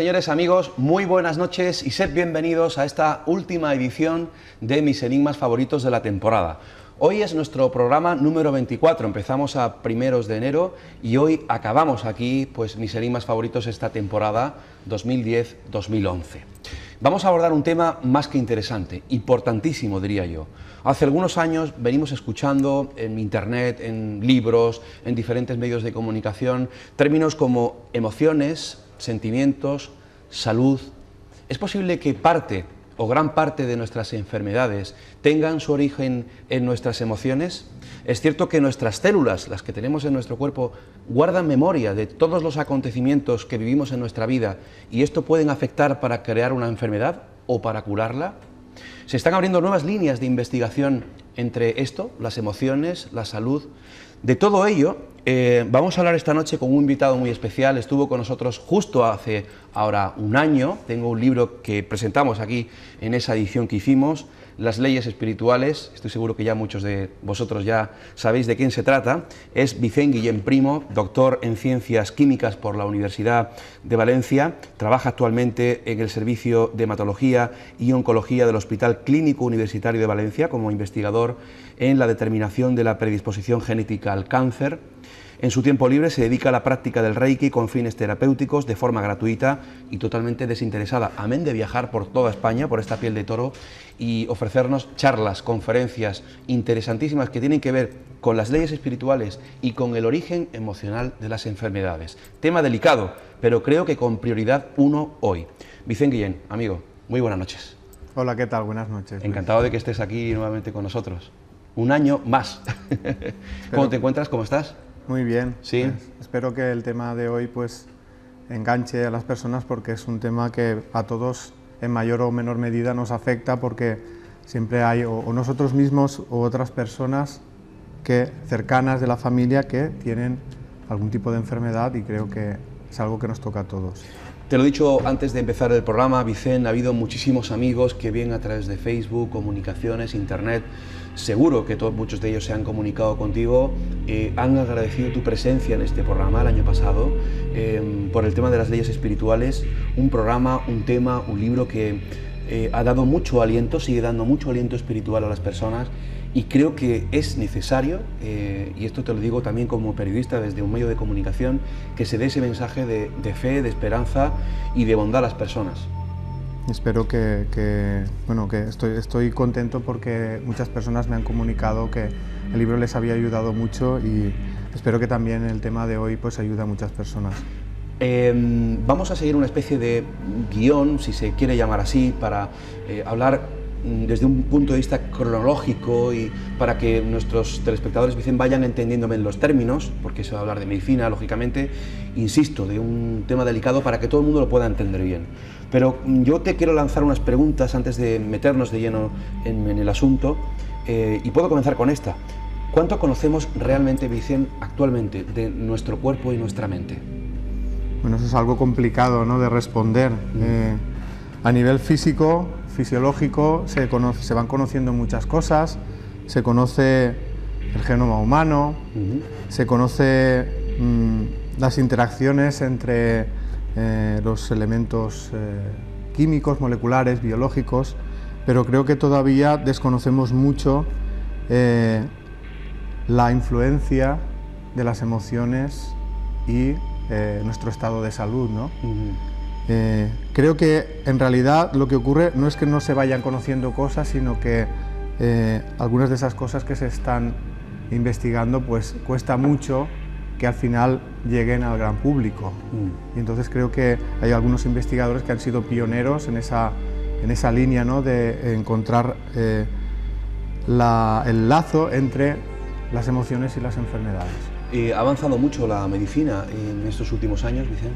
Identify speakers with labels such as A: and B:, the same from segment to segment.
A: señores, amigos, muy buenas noches y sed bienvenidos a esta última edición de Mis Enigmas Favoritos de la temporada. Hoy es nuestro programa número 24, empezamos a primeros de enero y hoy acabamos aquí pues mis enigmas favoritos esta temporada 2010-2011. Vamos a abordar un tema más que interesante, importantísimo diría yo. Hace algunos años venimos escuchando en internet, en libros, en diferentes medios de comunicación, términos como emociones, sentimientos, salud. ¿Es posible que parte o gran parte de nuestras enfermedades tengan su origen en nuestras emociones? Es cierto que nuestras células, las que tenemos en nuestro cuerpo, guardan memoria de todos los acontecimientos que vivimos en nuestra vida y esto pueden afectar para crear una enfermedad o para curarla. Se están abriendo nuevas líneas de investigación entre esto, las emociones, la salud. De todo ello vamos a hablar esta noche con un invitado muy especial. Estuvo con nosotros justo hace ahora un año. Tengo un libro que presentamos aquí en esa edición que hicimos, Las leyes espirituales. Estoy seguro que ya muchos de vosotros ya sabéis de quién se trata. Es Vicent Guillén Primo, doctor en Ciencias Químicas por la Universidad de Valencia. Trabaja actualmente en el Servicio de Hematología y Oncología del Hospital Clínico Universitario de Valencia como investigador en la determinación de la predisposición genética al cáncer. En su tiempo libre se dedica a la práctica del Reiki con fines terapéuticos de forma gratuita y totalmente desinteresada, amén de viajar por toda España, por esta piel de toro, y ofrecernos charlas, conferencias interesantísimas que tienen que ver con las leyes espirituales y con el origen emocional de las enfermedades. Tema delicado, pero creo que con prioridad uno hoy. Vicent Guillén, amigo, muy buenas noches.
B: Hola, ¿qué tal? Buenas noches.
A: Encantado de que estés aquí nuevamente con nosotros. Un año más. ¿Cómo te encuentras? ¿Cómo estás?
B: Muy bien.
A: Sí.
B: Pues, espero que el tema de hoy pues enganche a las personas porque es un tema que a todos en mayor o menor medida nos afecta porque siempre hay o nosotros mismos o otras personas cercanas de la familia que tienen algún tipo de enfermedad y creo que es algo que nos toca a todos.
A: Te lo he dicho antes de empezar el programa, Vicent, ha habido muchísimos amigos que vienen a través de Facebook, comunicaciones, internet. Seguro que muchos de ellos se han comunicado contigo, han agradecido tu presencia en este programa el año pasado por el tema de las leyes espirituales, un programa, un tema, un libro que ha dado mucho aliento, sigue dando mucho aliento espiritual a las personas y creo que es necesario, y esto te lo digo también como periodista desde un medio de comunicación, que se dé ese mensaje de fe, de esperanza y de bondad a las personas.
B: Espero que estoy contento porque muchas personas me han comunicado que el libro les había ayudado mucho y espero que también el tema de hoy pues ayude a muchas personas.
A: Vamos a seguir una especie de guión, si se quiere llamar así, para hablar desde un punto de vista cronológico y para que nuestros telespectadores vayan entendiéndome los términos, porque se va a hablar de medicina, lógicamente, insisto, de un tema delicado para que todo el mundo lo pueda entender bien. Pero yo te quiero lanzar unas preguntas antes de meternos de lleno en el asunto y puedo comenzar con esta. ¿Cuánto conocemos realmente, Vicent, actualmente de nuestro cuerpo y nuestra mente?
B: Bueno, eso es algo complicado, ¿no?, de responder. A nivel físico, fisiológico, se van conociendo muchas cosas, se conoce el genoma humano, se conoce las interacciones entre los elementos químicos, moleculares, biológicos, pero creo que todavía desconocemos mucho la influencia de las emociones y nuestro estado de salud, ¿no? Creo que en realidad lo que ocurre no es que no se vayan conociendo cosas, sino que algunas de esas cosas que se están investigando pues cuesta mucho que al final lleguen al gran público. Y entonces creo que hay algunos investigadores que han sido pioneros en esa línea, ¿no?, de encontrar el lazo entre las emociones y las enfermedades.
A: ¿Ha avanzado mucho la medicina en estos últimos años, Vicent?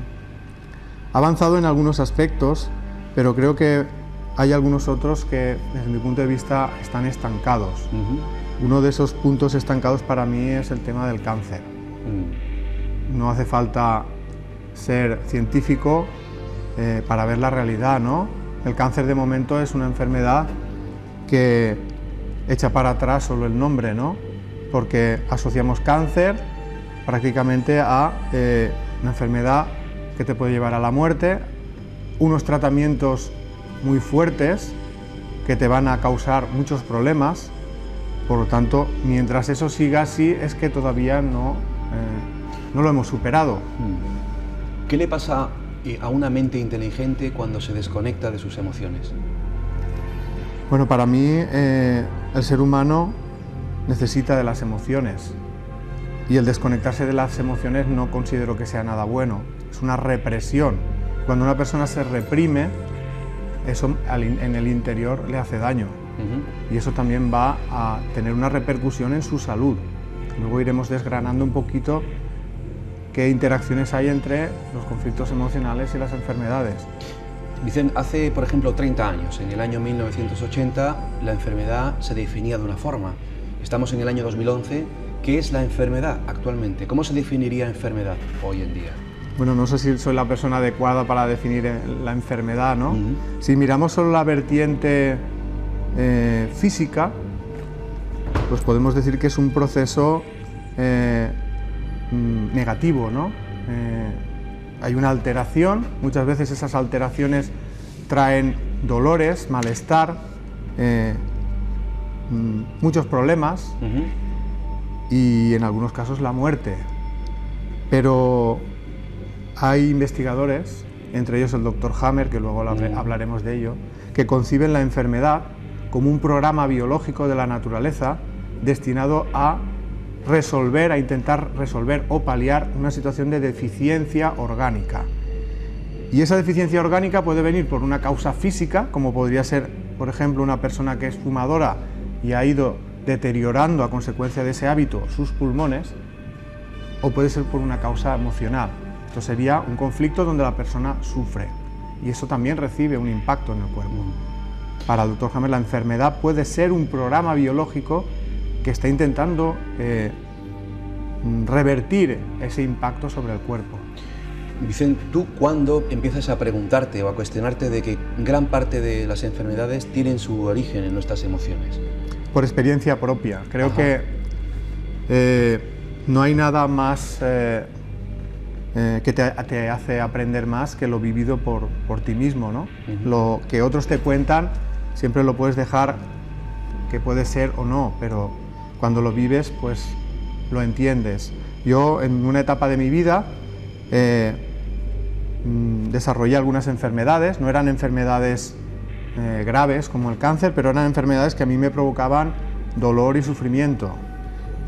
B: Ha avanzado en algunos aspectos, pero creo que hay algunos otros que, desde mi punto de vista, están estancados. Uno de esos puntos estancados para mí es el tema del cáncer. No hace falta ser científico para ver la realidad, ¿no? El cáncer de momento es una enfermedad que echa para atrás solo el nombre, ¿no? Porque asociamos cáncer prácticamente a una enfermedad que te puede llevar a la muerte unos tratamientos muy fuertes que te van a causar muchos problemas. Por lo tanto, mientras eso siga así, es que todavía no lo hemos superado.
A: ¿Qué le pasa a una mente inteligente cuando se desconecta de sus emociones?
B: Bueno, para mí el ser humano necesita de las emociones y el desconectarse de las emociones no considero que sea nada bueno, es una represión. Cuando una persona se reprime, eso en el interior le hace daño y eso también va a tener una repercusión en su salud. Luego iremos desgranando un poquito qué interacciones hay entre los conflictos emocionales y las enfermedades.
A: Dicen, hace por ejemplo 30 años, en el año 1980, la enfermedad se definía de una forma. Estamos en el año 2011. ¿Qué es la enfermedad actualmente? ¿Cómo se definiría enfermedad hoy en día?
B: Bueno, no sé si soy la persona adecuada para definir la enfermedad, ¿no? Si miramos solo la vertiente física, pues podemos decir que es un proceso negativo, ¿no? Hay una alteración, muchas veces esas alteraciones traen dolores, malestar, muchos problemas y en algunos casos la muerte. Pero hay investigadores, entre ellos el Dr. Hammer, que luego hablaremos de ello, que conciben la enfermedad como un programa biológico de la naturaleza destinado a resolver, a intentar resolver o paliar una situación de deficiencia orgánica. Y esa deficiencia orgánica puede venir por una causa física, como podría ser, por ejemplo, una persona que es fumadora y ha ido deteriorando a consecuencia de ese hábito sus pulmones, o puede ser por una causa emocional. Esto sería un conflicto donde la persona sufre y eso también recibe un impacto en el cuerpo. Para el Dr. Hammer, la enfermedad puede ser un programa biológico que está intentando revertir ese impacto sobre el cuerpo.
A: Vicente, ¿tú cuándo empiezas a preguntarte o a cuestionarte de que gran parte de las enfermedades tienen su origen en nuestras emociones?
B: Por experiencia propia. Creo que no hay nada más que te hace aprender más que lo vivido por ti mismo, ¿no? Lo que otros te cuentan siempre lo puedes dejar, que puede ser o no, pero cuando lo vives, pues lo entiendes. Yo en una etapa de mi vida desarrollé algunas enfermedades, no eran enfermedades graves como el cáncer, pero eran enfermedades que a mí me provocaban dolor y sufrimiento.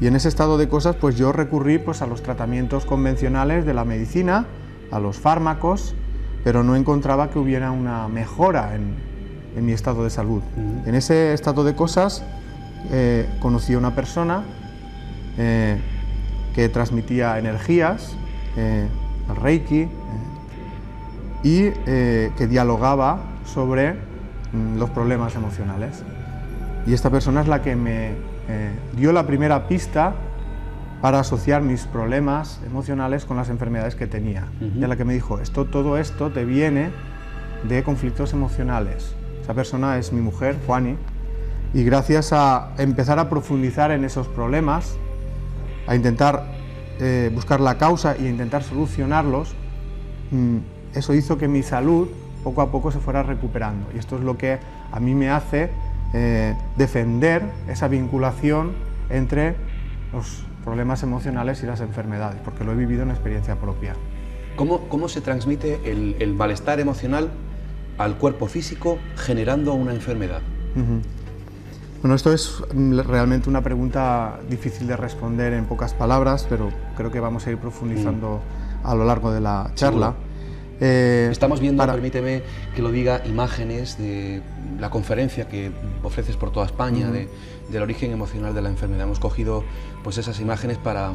B: Y en ese estado de cosas, pues yo recurrí pues, a los tratamientos convencionales de la medicina, a los fármacos, pero no encontraba que hubiera una mejora en mi estado de salud. En ese estado de cosas conocí a una persona que transmitía energías, el Reiki, y que dialogaba sobre los problemas emocionales. Y esta persona es la que me dio la primera pista para asociar mis problemas emocionales con las enfermedades que tenía. Y la que me dijo, todo esto te viene de conflictos emocionales. Esa persona es mi mujer, Juani, y gracias a empezar a profundizar en esos problemas, a intentar buscar la causa y a intentar solucionarlos, eso hizo que mi salud poco a poco se fuera recuperando. Y esto es lo que a mí me hace defender esa vinculación entre los problemas emocionales y las enfermedades, porque lo he vivido en experiencia propia.
A: ¿Cómo se transmite el malestar emocional al cuerpo físico generando una enfermedad?
B: Bueno, esto es realmente una pregunta difícil de responder en pocas palabras, pero creo que vamos a ir profundizando a lo largo de la charla.
A: Estamos viendo, permíteme que lo diga, imágenes de la conferencia que ofreces por toda España del origen emocional de la enfermedad. Hemos cogido pues, esas imágenes para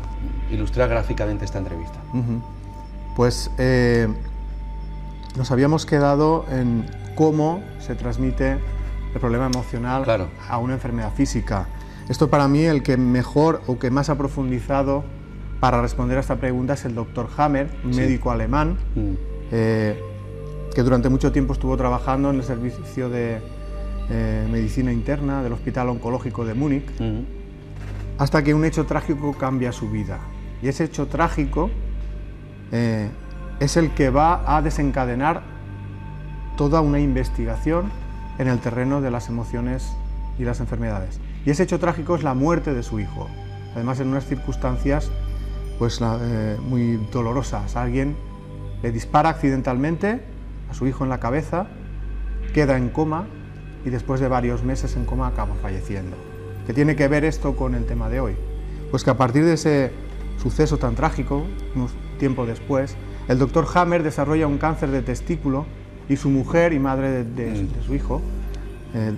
A: ilustrar gráficamente esta entrevista.
B: Pues nos habíamos quedado en cómo se transmite el problema emocional a una enfermedad física. Esto para mí el que mejor o que más ha profundizado para responder a esta pregunta es el Dr. Hammer, un médico alemán, que durante mucho tiempo estuvo trabajando en el servicio de medicina interna del Hospital Oncológico de Múnich, hasta que un hecho trágico cambia su vida. Y ese hecho trágico es el que va a desencadenar toda una investigación en el terreno de las emociones y las enfermedades. Y ese hecho trágico es la muerte de su hijo, además en unas circunstancias pues, muy dolorosas. Alguien le dispara accidentalmente a su hijo en la cabeza, queda en coma y después de varios meses en coma acaba falleciendo. ¿Qué tiene que ver esto con el tema de hoy? Pues que a partir de ese suceso tan trágico, unos tiempo después, el doctor Hammer desarrolla un cáncer de testículo y su mujer y madre de su hijo,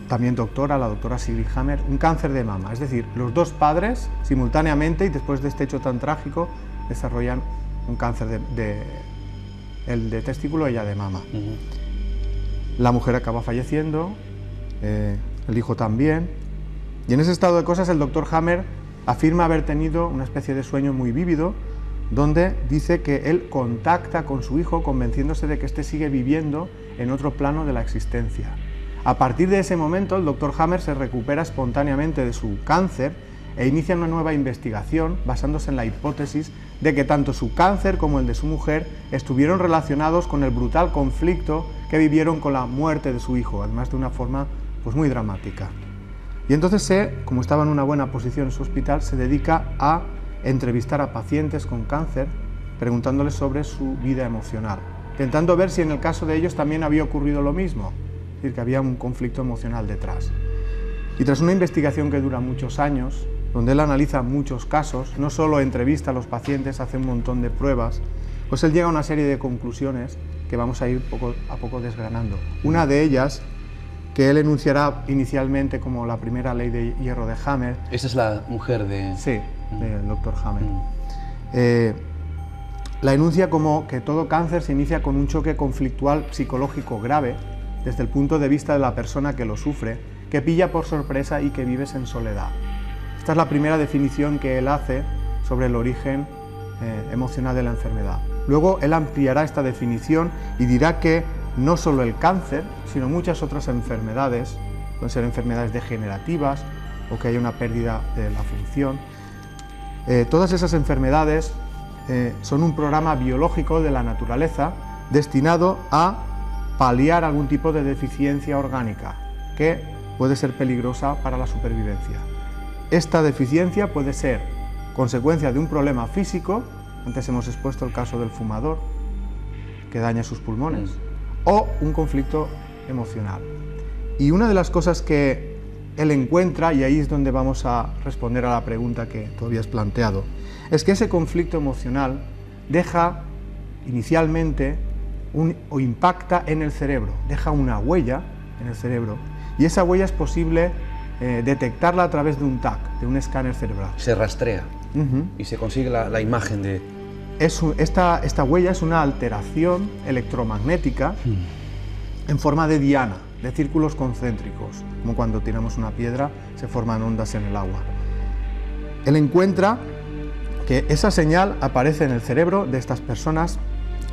B: también doctora, la doctora Sigrid Hammer, un cáncer de mama. Es decir, los dos padres simultáneamente y después de este hecho tan trágico desarrollan un cáncer el de testículo, ella de mama. La mujer acaba falleciendo, el hijo también, y en ese estado de cosas el doctor Hammer afirma haber tenido una especie de sueño muy vívido, donde dice que él contacta con su hijo convenciéndose de que éste sigue viviendo en otro plano de la existencia. A partir de ese momento el doctor Hammer se recupera espontáneamente de su cáncer e inicia una nueva investigación basándose en la hipótesis de que tanto su cáncer como el de su mujer estuvieron relacionados con el brutal conflicto que vivieron con la muerte de su hijo, además de una forma pues, muy dramática. Y entonces, como estaba en una buena posición en su hospital, se dedica a entrevistar a pacientes con cáncer, preguntándoles sobre su vida emocional, intentando ver si en el caso de ellos también había ocurrido lo mismo, es decir, que había un conflicto emocional detrás. Y tras una investigación que dura muchos años, donde él analiza muchos casos, no solo entrevista a los pacientes, hace un montón de pruebas, pues él llega a una serie de conclusiones que vamos a ir poco a poco desgranando. Una de ellas, que él enunciará inicialmente como la primera ley de hierro de Hammer.
A: Esa es la mujer de...
B: Sí, del doctor Hammer. La enuncia como que todo cáncer se inicia con un choque conflictual psicológico grave desde el punto de vista de la persona que lo sufre, que pilla por sorpresa y que vives en soledad. Esta es la primera definición que él hace sobre el origen emocional de la enfermedad. Luego él ampliará esta definición y dirá que no solo el cáncer, sino muchas otras enfermedades, pueden ser enfermedades degenerativas o que haya una pérdida de la función. Todas esas enfermedades son un programa biológico de la naturaleza destinado a paliar algún tipo de deficiencia orgánica que puede ser peligrosa para la supervivencia. Esta deficiencia puede ser consecuencia de un problema físico, antes hemos expuesto el caso del fumador, que daña sus pulmones, o un conflicto emocional. Y una de las cosas que él encuentra, y ahí es donde vamos a responder a la pregunta que tú habías planteado, es que ese conflicto emocional deja inicialmente o impacta en el cerebro, deja una huella en el cerebro, y esa huella es posible detectarla a través de un TAC, de un escáner cerebral.
A: Se rastrea y se consigue la imagen de...
B: Esta huella es una alteración electromagnética en forma de diana, de círculos concéntricos, como cuando tiramos una piedra se forman ondas en el agua. Él encuentra que esa señal aparece en el cerebro de estas personas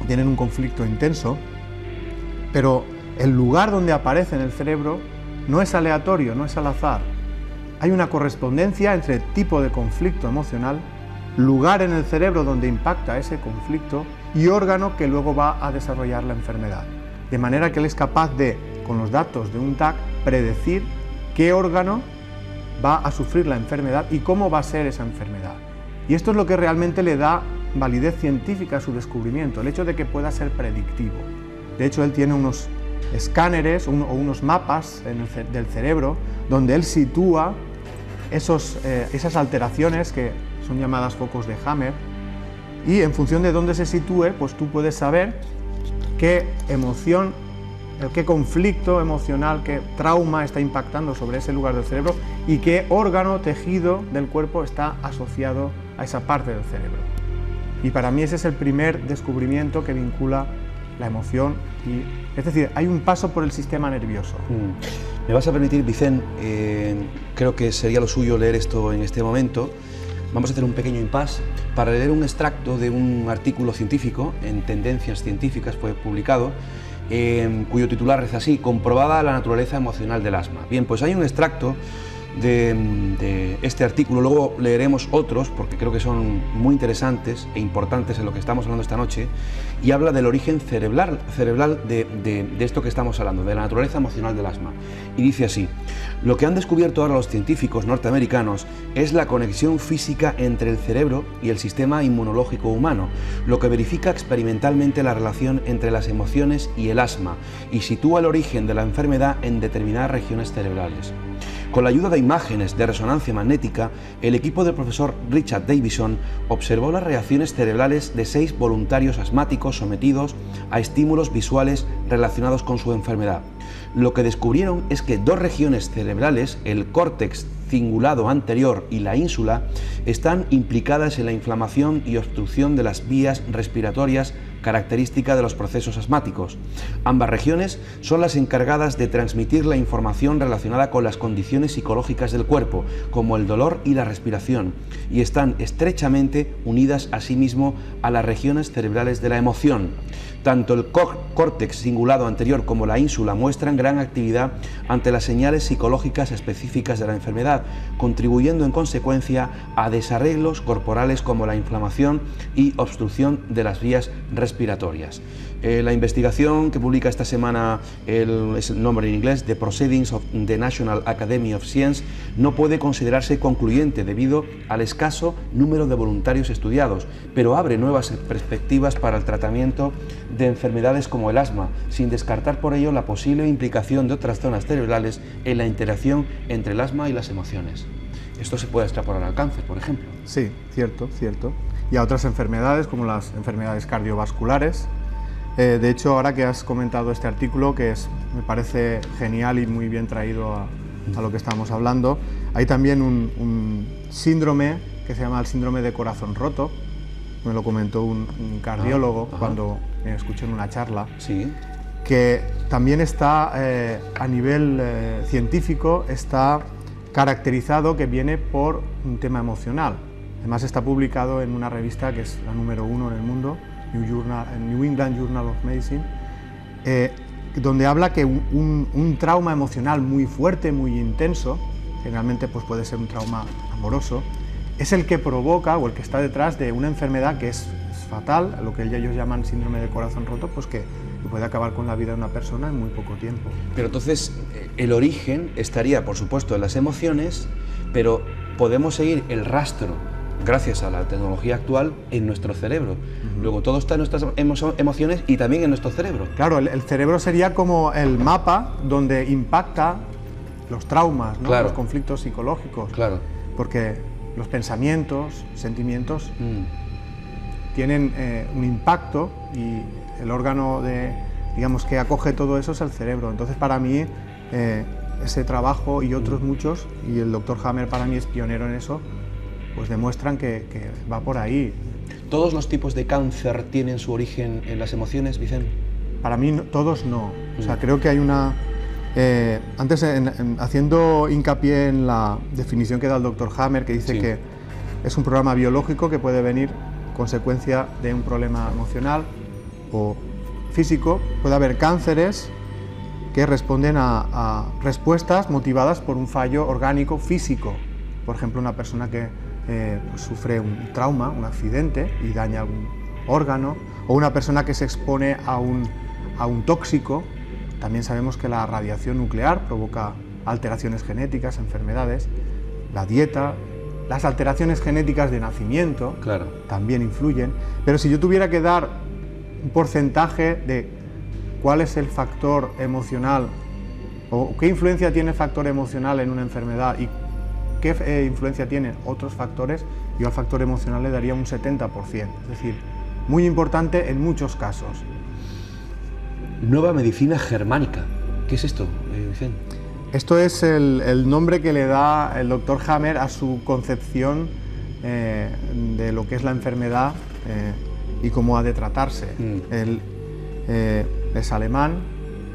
B: que tienen un conflicto intenso, pero el lugar donde aparece en el cerebro no es aleatorio, no es al azar. Hay una correspondencia entre tipo de conflicto emocional, lugar en el cerebro donde impacta ese conflicto y órgano que luego va a desarrollar la enfermedad. De manera que él es capaz de, con los datos de un TAC, predecir qué órgano va a sufrir la enfermedad y cómo va a ser esa enfermedad. Y esto es lo que realmente le da validez científica a su descubrimiento, el hecho de que pueda ser predictivo. De hecho, él tiene unos escáneres o unos mapas del cerebro donde él sitúa esas alteraciones que son llamadas focos de Hammer, y en función de dónde se sitúe, pues tú puedes saber qué emoción, qué conflicto emocional, qué trauma está impactando sobre ese lugar del cerebro y qué órgano, tejido del cuerpo está asociado a esa parte del cerebro. Y para mí ese es el primer descubrimiento que vincula la emoción, es decir, hay un paso por el sistema nervioso.
A: Me vas a permitir, Vicent, creo que sería lo suyo leer esto en este momento. Vamos a hacer un pequeño impasse para leer un extracto de un artículo científico en Tendencias Científicas, fue publicado, cuyo titular reza así: comprobada la naturaleza emocional del asma. Bien, pues hay un extracto de este artículo, luego leeremos otros porque creo que son muy interesantes e importantes en lo que estamos hablando esta noche, y habla del origen cerebral de esto que estamos hablando, de la naturaleza emocional del asma. Y dice así: lo que han descubierto ahora los científicos norteamericanos es la conexión física entre el cerebro y el sistema inmunológico humano, lo que verifica experimentalmente la relación entre las emociones y el asma y sitúa el origen de la enfermedad en determinadas regiones cerebrales. Con la ayuda de imágenes de resonancia magnética, el equipo del profesor Richard Davidson observó las reacciones cerebrales de 6 voluntarios asmáticos sometidos a estímulos visuales relacionados con su enfermedad. Lo que descubrieron es que 2 regiones cerebrales, el córtex cingulado anterior y la ínsula, están implicadas en la inflamación y obstrucción de las vías respiratorias característica de los procesos asmáticos. Ambas regiones son las encargadas de transmitir la información relacionada con las condiciones psicológicas del cuerpo, como el dolor y la respiración, y están estrechamente unidas asimismo a las regiones cerebrales de la emoción. Tanto el córtex cingulado anterior como la ínsula muestran gran actividad ante las señales psicológicas específicas de la enfermedad, contribuyendo en consecuencia a desarreglos corporales como la inflamación y obstrucción de las vías respiratorias. La investigación que publica esta semana es el nombre en inglés, The Proceedings of the National Academy of Science, no puede considerarse concluyente debido al escaso número de voluntarios estudiados, pero abre nuevas perspectivas para el tratamiento de enfermedades como el asma, sin descartar por ello la posible implicación de otras zonas cerebrales en la interacción entre el asma y las emociones. Esto se puede extrapolar al cáncer, por ejemplo.
B: Sí, cierto. Y a otras enfermedades, como las enfermedades cardiovasculares. De hecho, ahora que has comentado este artículo, que me parece genial y muy bien traído a lo que estamos hablando, hay también un síndrome que se llama el síndrome de corazón roto. Me lo comentó un cardiólogo cuando me escuché en una charla.
A: Sí.
B: Que también está, a nivel científico, está caracterizado que viene por un tema emocional. Además está publicado en una revista que es la número 1 en el mundo, New England Journal of Medicine, donde habla que un trauma emocional muy fuerte, muy intenso, generalmente pues puede ser un trauma amoroso, es el que provoca o el que está detrás de una enfermedad que es fatal, lo que ellos llaman síndrome de corazón roto, pues que puede acabar con la vida de una persona en muy poco tiempo.
A: Pero entonces el origen estaría, por supuesto, en las emociones, pero podemos seguir el rastro, gracias a la tecnología actual, en nuestro cerebro. Luego todo está en nuestras emociones y también en nuestro cerebro.
B: Claro, el cerebro sería como el mapa donde impacta los traumas, ¿no? Los conflictos psicológicos.
A: Claro.
B: Porque los pensamientos, sentimientos tienen un impacto y el órgano digamos, que acoge todo eso es el cerebro. Entonces, para mí, ese trabajo y otros muchos, y el Dr. Hammer para mí es pionero en eso, pues demuestran que va por ahí.
A: ¿Todos los tipos de cáncer tienen su origen en las emociones, Vicente?
B: Para mí, todos no. O sea, creo que hay una... antes, haciendo hincapié en la definición que da el Dr. Hammer, que dice que es un programa biológico que puede venir consecuencia de un problema emocional o físico. Puede haber cánceres que responden a respuestas motivadas por un fallo orgánico físico. Por ejemplo, una persona que pues sufre un trauma, un accidente y daña algún órgano, o una persona que se expone a un tóxico. También sabemos que la radiación nuclear provoca alteraciones genéticas, enfermedades. La dieta, las alteraciones genéticas de nacimiento también influyen. Pero si yo tuviera que dar un porcentaje de cuál es el factor emocional o qué influencia tiene el factor emocional en una enfermedad y qué influencia tienen otros factores, yo al factor emocional le daría un 70%, es decir, muy importante en muchos casos.
A: Nueva medicina germánica, ¿qué es esto, Vicente?
B: Esto es el nombre que le da el Dr. Hammer a su concepción de lo que es la enfermedad y cómo ha de tratarse. Él es alemán,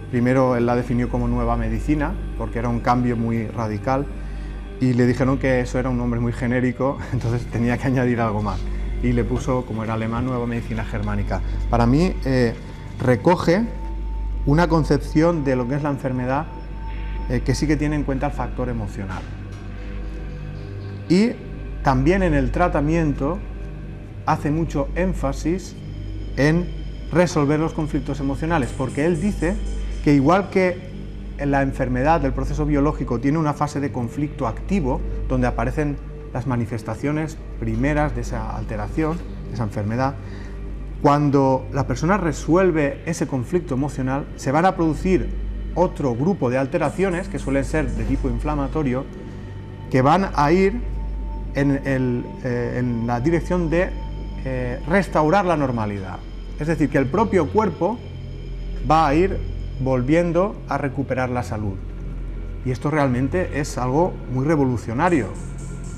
B: primero él la definió como nueva medicina, porque era un cambio muy radical, y le dijeron que eso era un nombre muy genérico, entonces tenía que añadir algo más. Y le puso, como era alemán, nueva medicina germánica. Para mí recoge una concepción de lo que es la enfermedad que sí que tiene en cuenta el factor emocional. Y también en el tratamiento hace mucho énfasis en resolver los conflictos emocionales, porque él dice que igual que la enfermedad del proceso biológico tiene una fase de conflicto activo, donde aparecen las manifestaciones primeras de esa alteración, de esa enfermedad, cuando la persona resuelve ese conflicto emocional, se van a producir otro grupo de alteraciones, que suelen ser de tipo inflamatorio, que van a ir en la dirección de restaurar la normalidad. Es decir, que el propio cuerpo va a ir volviendo a recuperar la salud. Y esto realmente es algo muy revolucionario,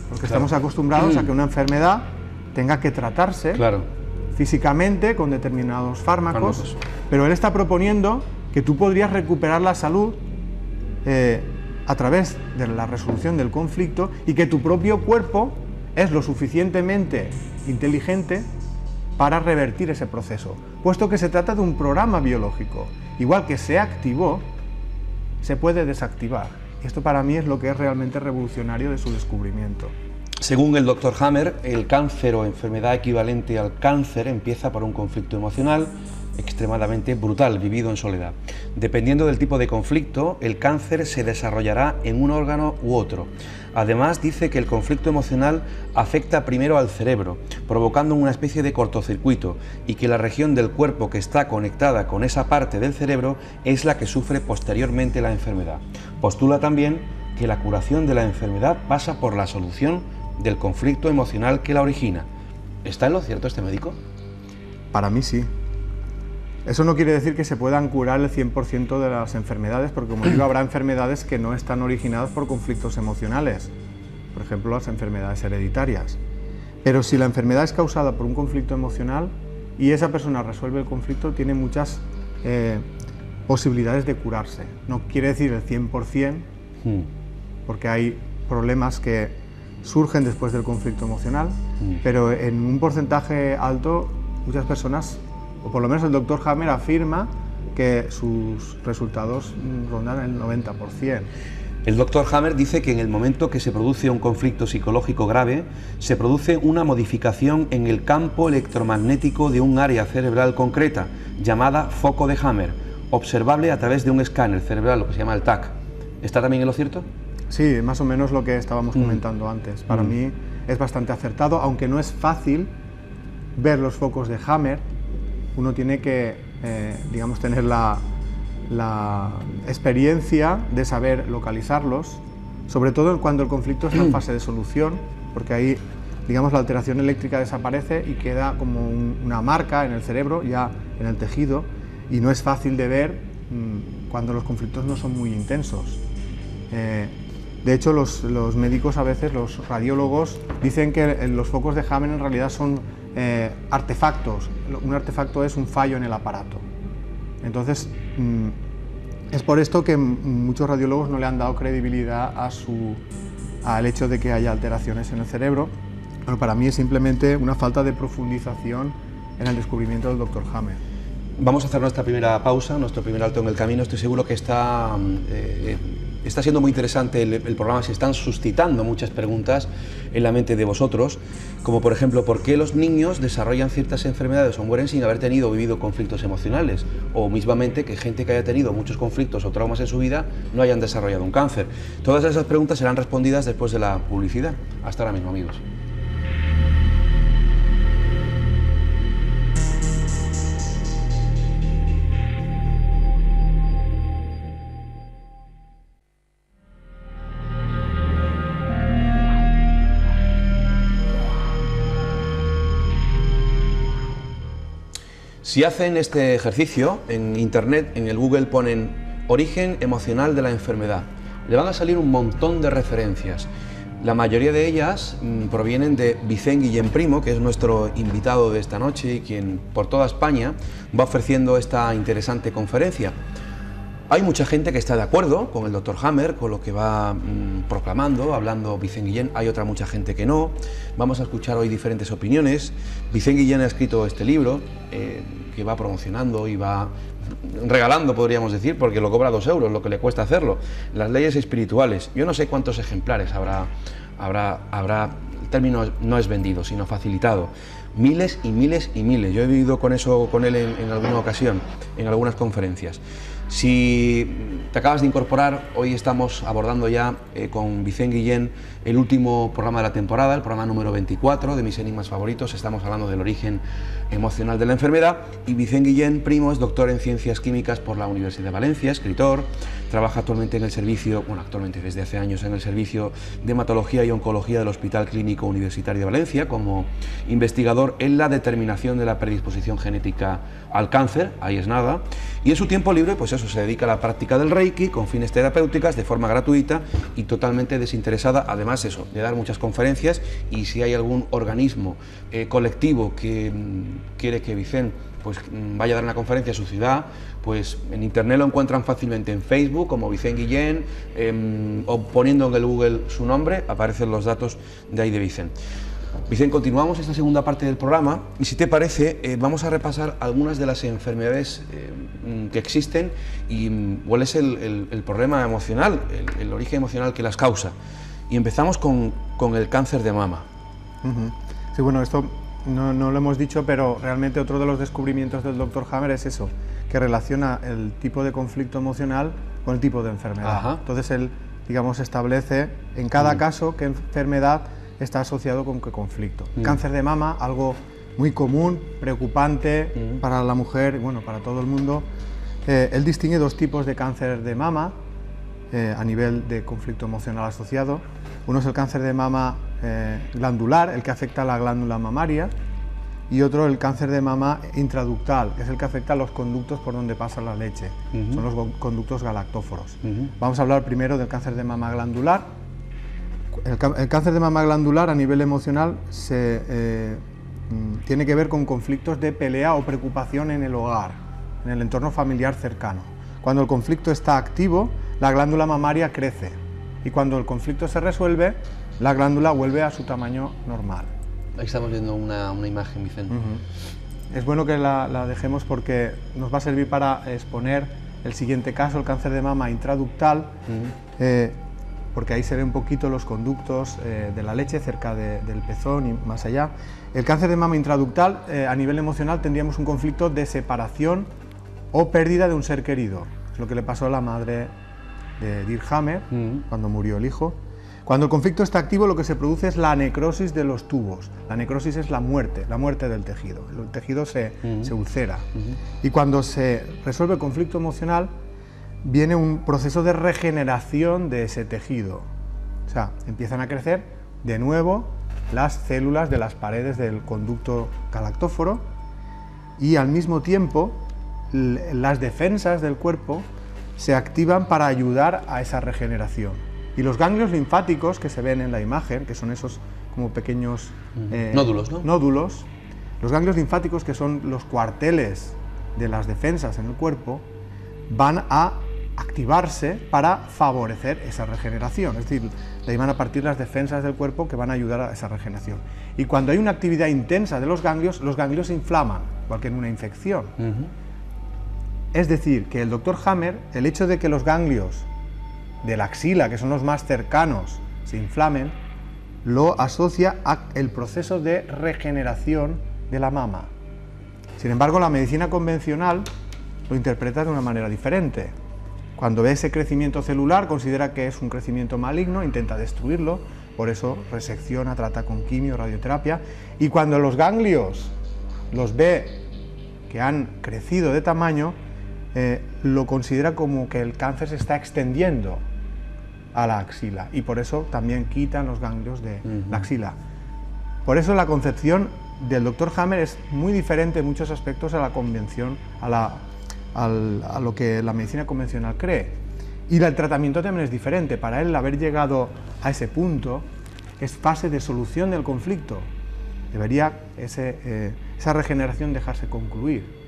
B: porque estamos acostumbrados a que una enfermedad tenga que tratarse físicamente con determinados fármacos, pero él está proponiendo que tú podrías recuperar la salud a través de la resolución del conflicto, y que tu propio cuerpo es lo suficientemente inteligente para revertir ese proceso, puesto que se trata de un programa biológico. Igual que se activó, se puede desactivar. Esto para mí es lo que es realmente revolucionario de su descubrimiento.
A: Según el Dr. Hammer, el cáncer o enfermedad equivalente al cáncer empieza por un conflicto emocional extremadamente brutal, vivido en soledad. Dependiendo del tipo de conflicto, el cáncer se desarrollará en un órgano u otro. Además, dice que el conflicto emocional afecta primero al cerebro, provocando una especie de cortocircuito, y que la región del cuerpo que está conectada con esa parte del cerebro es la que sufre posteriormente la enfermedad. Postula también que la curación de la enfermedad pasa por la solución del conflicto emocional que la origina. ¿Está en lo cierto este médico?
B: Para mí sí. Eso no quiere decir que se puedan curar el 100% de las enfermedades, porque como digo, habrá enfermedades que no están originadas por conflictos emocionales, por ejemplo las enfermedades hereditarias. Pero si la enfermedad es causada por un conflicto emocional y esa persona resuelve el conflicto, tiene muchas posibilidades de curarse. No quiere decir el 100%, porque hay problemas que surgen después del conflicto emocional, pero en un porcentaje alto muchas personas, o por lo menos el Dr. Hammer afirma que sus resultados rondan el 90%.
A: El Dr. Hammer dice que en el momento que se produce un conflicto psicológico grave, se produce una modificación en el campo electromagnético de un área cerebral concreta, llamada foco de Hammer, observable a través de un escáner cerebral, lo que se llama el TAC. ¿Está también en lo cierto?
B: Sí, más o menos lo que estábamos comentando antes. Para mí es bastante acertado, aunque no es fácil ver los focos de Hammer. Uno tiene que, digamos, tener la experiencia de saber localizarlos, sobre todo cuando el conflicto está en fase de solución, porque ahí, digamos, la alteración eléctrica desaparece y queda como una marca en el cerebro, ya en el tejido, y no es fácil de ver cuando los conflictos no son muy intensos. De hecho, los médicos a veces, los radiólogos, dicen que los focos de Hammer en realidad son artefactos. Un artefacto es un fallo en el aparato. Entonces, es por esto que muchos radiólogos no le han dado credibilidad al hecho de que haya alteraciones en el cerebro. Bueno, para mí es simplemente una falta de profundización en el descubrimiento del Dr. Hammer.
A: Vamos a hacer nuestra primera pausa, nuestro primer alto en el camino. Estoy seguro que está siendo muy interesante el programa. Se están suscitando muchas preguntas en la mente de vosotros, como por ejemplo, ¿por qué los niños desarrollan ciertas enfermedades o mueren sin haber tenido o vivido conflictos emocionales? O mismamente que gente que haya tenido muchos conflictos o traumas en su vida no hayan desarrollado un cáncer. Todas esas preguntas serán respondidas después de la publicidad. Hasta ahora mismo, amigos. Si hacen este ejercicio en internet, en el Google ponen origen emocional de la enfermedad, le van a salir un montón de referencias. La mayoría de ellas provienen de Vicent Guillén Primo, que es nuestro invitado de esta noche y quien por toda España va ofreciendo esta interesante conferencia. Hay mucha gente que está de acuerdo con el Dr. Hammer, con lo que va proclamando, hablando Vicent Guillén. Hay otra mucha gente que no. Vamos a escuchar hoy diferentes opiniones. Vicent Guillén ha escrito este libro que va promocionando y va regalando, podríamos decir, porque lo cobra 2 euros, lo que le cuesta hacerlo. Las leyes espirituales. Yo no sé cuántos ejemplares el término no es vendido, sino facilitado. Miles y miles y miles. Yo he vivido con él en alguna ocasión, en algunas conferencias. Si te acabas de incorporar, hoy estamos abordando ya con Vicent Guillén el último programa de la temporada, el programa número 24 de Mis Enigmas Favoritos. Estamos hablando del origen emocional de la enfermedad, y Vicent Guillén, primo, es doctor en Ciencias Químicas por la Universidad de Valencia, escritor, trabaja actualmente en el servicio, actualmente desde hace años en el servicio de Hematología y Oncología del Hospital Clínico Universitario de Valencia como investigador en la determinación de la predisposición genética al cáncer, ahí es nada, y en su tiempo libre, pues eso, se dedica a la práctica del Reiki con fines terapéuticas de forma gratuita y totalmente desinteresada, además eso, de dar muchas conferencias, y si hay algún organismo colectivo que quiere que Vicent pues vaya a dar una conferencia a su ciudad, pues en internet lo encuentran fácilmente en Facebook como Vicent Guillén, o poniendo en el Google su nombre, aparecen los datos de ahí de Vicent. Vicent, continuamos esta segunda parte del programa y, si te parece, vamos a repasar algunas de las enfermedades que existen y cuál es el problema emocional, el origen emocional que las causa. Y empezamos con el cáncer de mama.
B: Sí, bueno, esto no lo hemos dicho, pero realmente otro de los descubrimientos del Dr. Hammer es eso, que relaciona el tipo de conflicto emocional con el tipo de enfermedad.
A: Ajá.
B: Entonces él, digamos, establece en cada caso qué enfermedad está asociado con qué conflicto. Cáncer de mama, algo muy común, preocupante para la mujer, bueno, para todo el mundo. Él distingue dos tipos de cáncer de mama a nivel de conflicto emocional asociado. Uno es el cáncer de mama glandular, el que afecta a la glándula mamaria, y otro el cáncer de mama intraductal, que es el que afecta a los conductos por donde pasa la leche. Son los conductos galactóforos. Vamos a hablar primero del cáncer de mama glandular. El cáncer de mama glandular a nivel emocional tiene que ver con conflictos de pelea o preocupación en el hogar, en el entorno familiar cercano. Cuando el conflicto está activo, la glándula mamaria crece, y cuando el conflicto se resuelve, la glándula vuelve a su tamaño normal.
A: Ahí estamos viendo una imagen, Vicent.
B: Es bueno que la dejemos porque nos va a servir para exponer el siguiente caso, el cáncer de mama intraductal, porque ahí se ven un poquito los conductos de la leche cerca del pezón y más allá. El cáncer de mama intraductal, a nivel emocional, tendríamos un conflicto de separación o pérdida de un ser querido. Es lo que le pasó a la madre de Dirk Hammer cuando murió el hijo. Cuando el conflicto está activo, lo que se produce es la necrosis de los tubos. La necrosis es la muerte del tejido. El tejido se ulcera. Y cuando se resuelve el conflicto emocional, viene un proceso de regeneración de ese tejido. O sea, empiezan a crecer de nuevo las células de las paredes del conducto galactóforo, y al mismo tiempo las defensas del cuerpo se activan para ayudar a esa regeneración. Y los ganglios linfáticos que se ven en la imagen, que son esos como pequeños
A: nódulos, ¿no?
B: nódulos, los ganglios linfáticos, que son los cuarteles de las defensas en el cuerpo, van a activarse para favorecer esa regeneración. Es decir, de ahí van a partir las defensas del cuerpo que van a ayudar a esa regeneración. Y cuando hay una actividad intensa de los ganglios se inflaman, igual que en una infección. Es decir, que el Dr. Hammer, el hecho de que los ganglios de la axila, que son los más cercanos, se inflamen, lo asocia al proceso de regeneración de la mama. Sin embargo, la medicina convencional lo interpreta de una manera diferente. Cuando ve ese crecimiento celular, considera que es un crecimiento maligno, intenta destruirlo, por eso resecciona, trata con quimio, radioterapia, y cuando los ganglios los ve que han crecido de tamaño, lo considera como que el cáncer se está extendiendo a la axila, y por eso también quitan los ganglios de la axila. Por eso la concepción del Dr. Hammer es muy diferente en muchos aspectos a la convención, a lo que la medicina convencional cree. Y el tratamiento también es diferente. Para él, haber llegado a ese punto es fase de solución del conflicto. Debería esa regeneración dejarse concluir.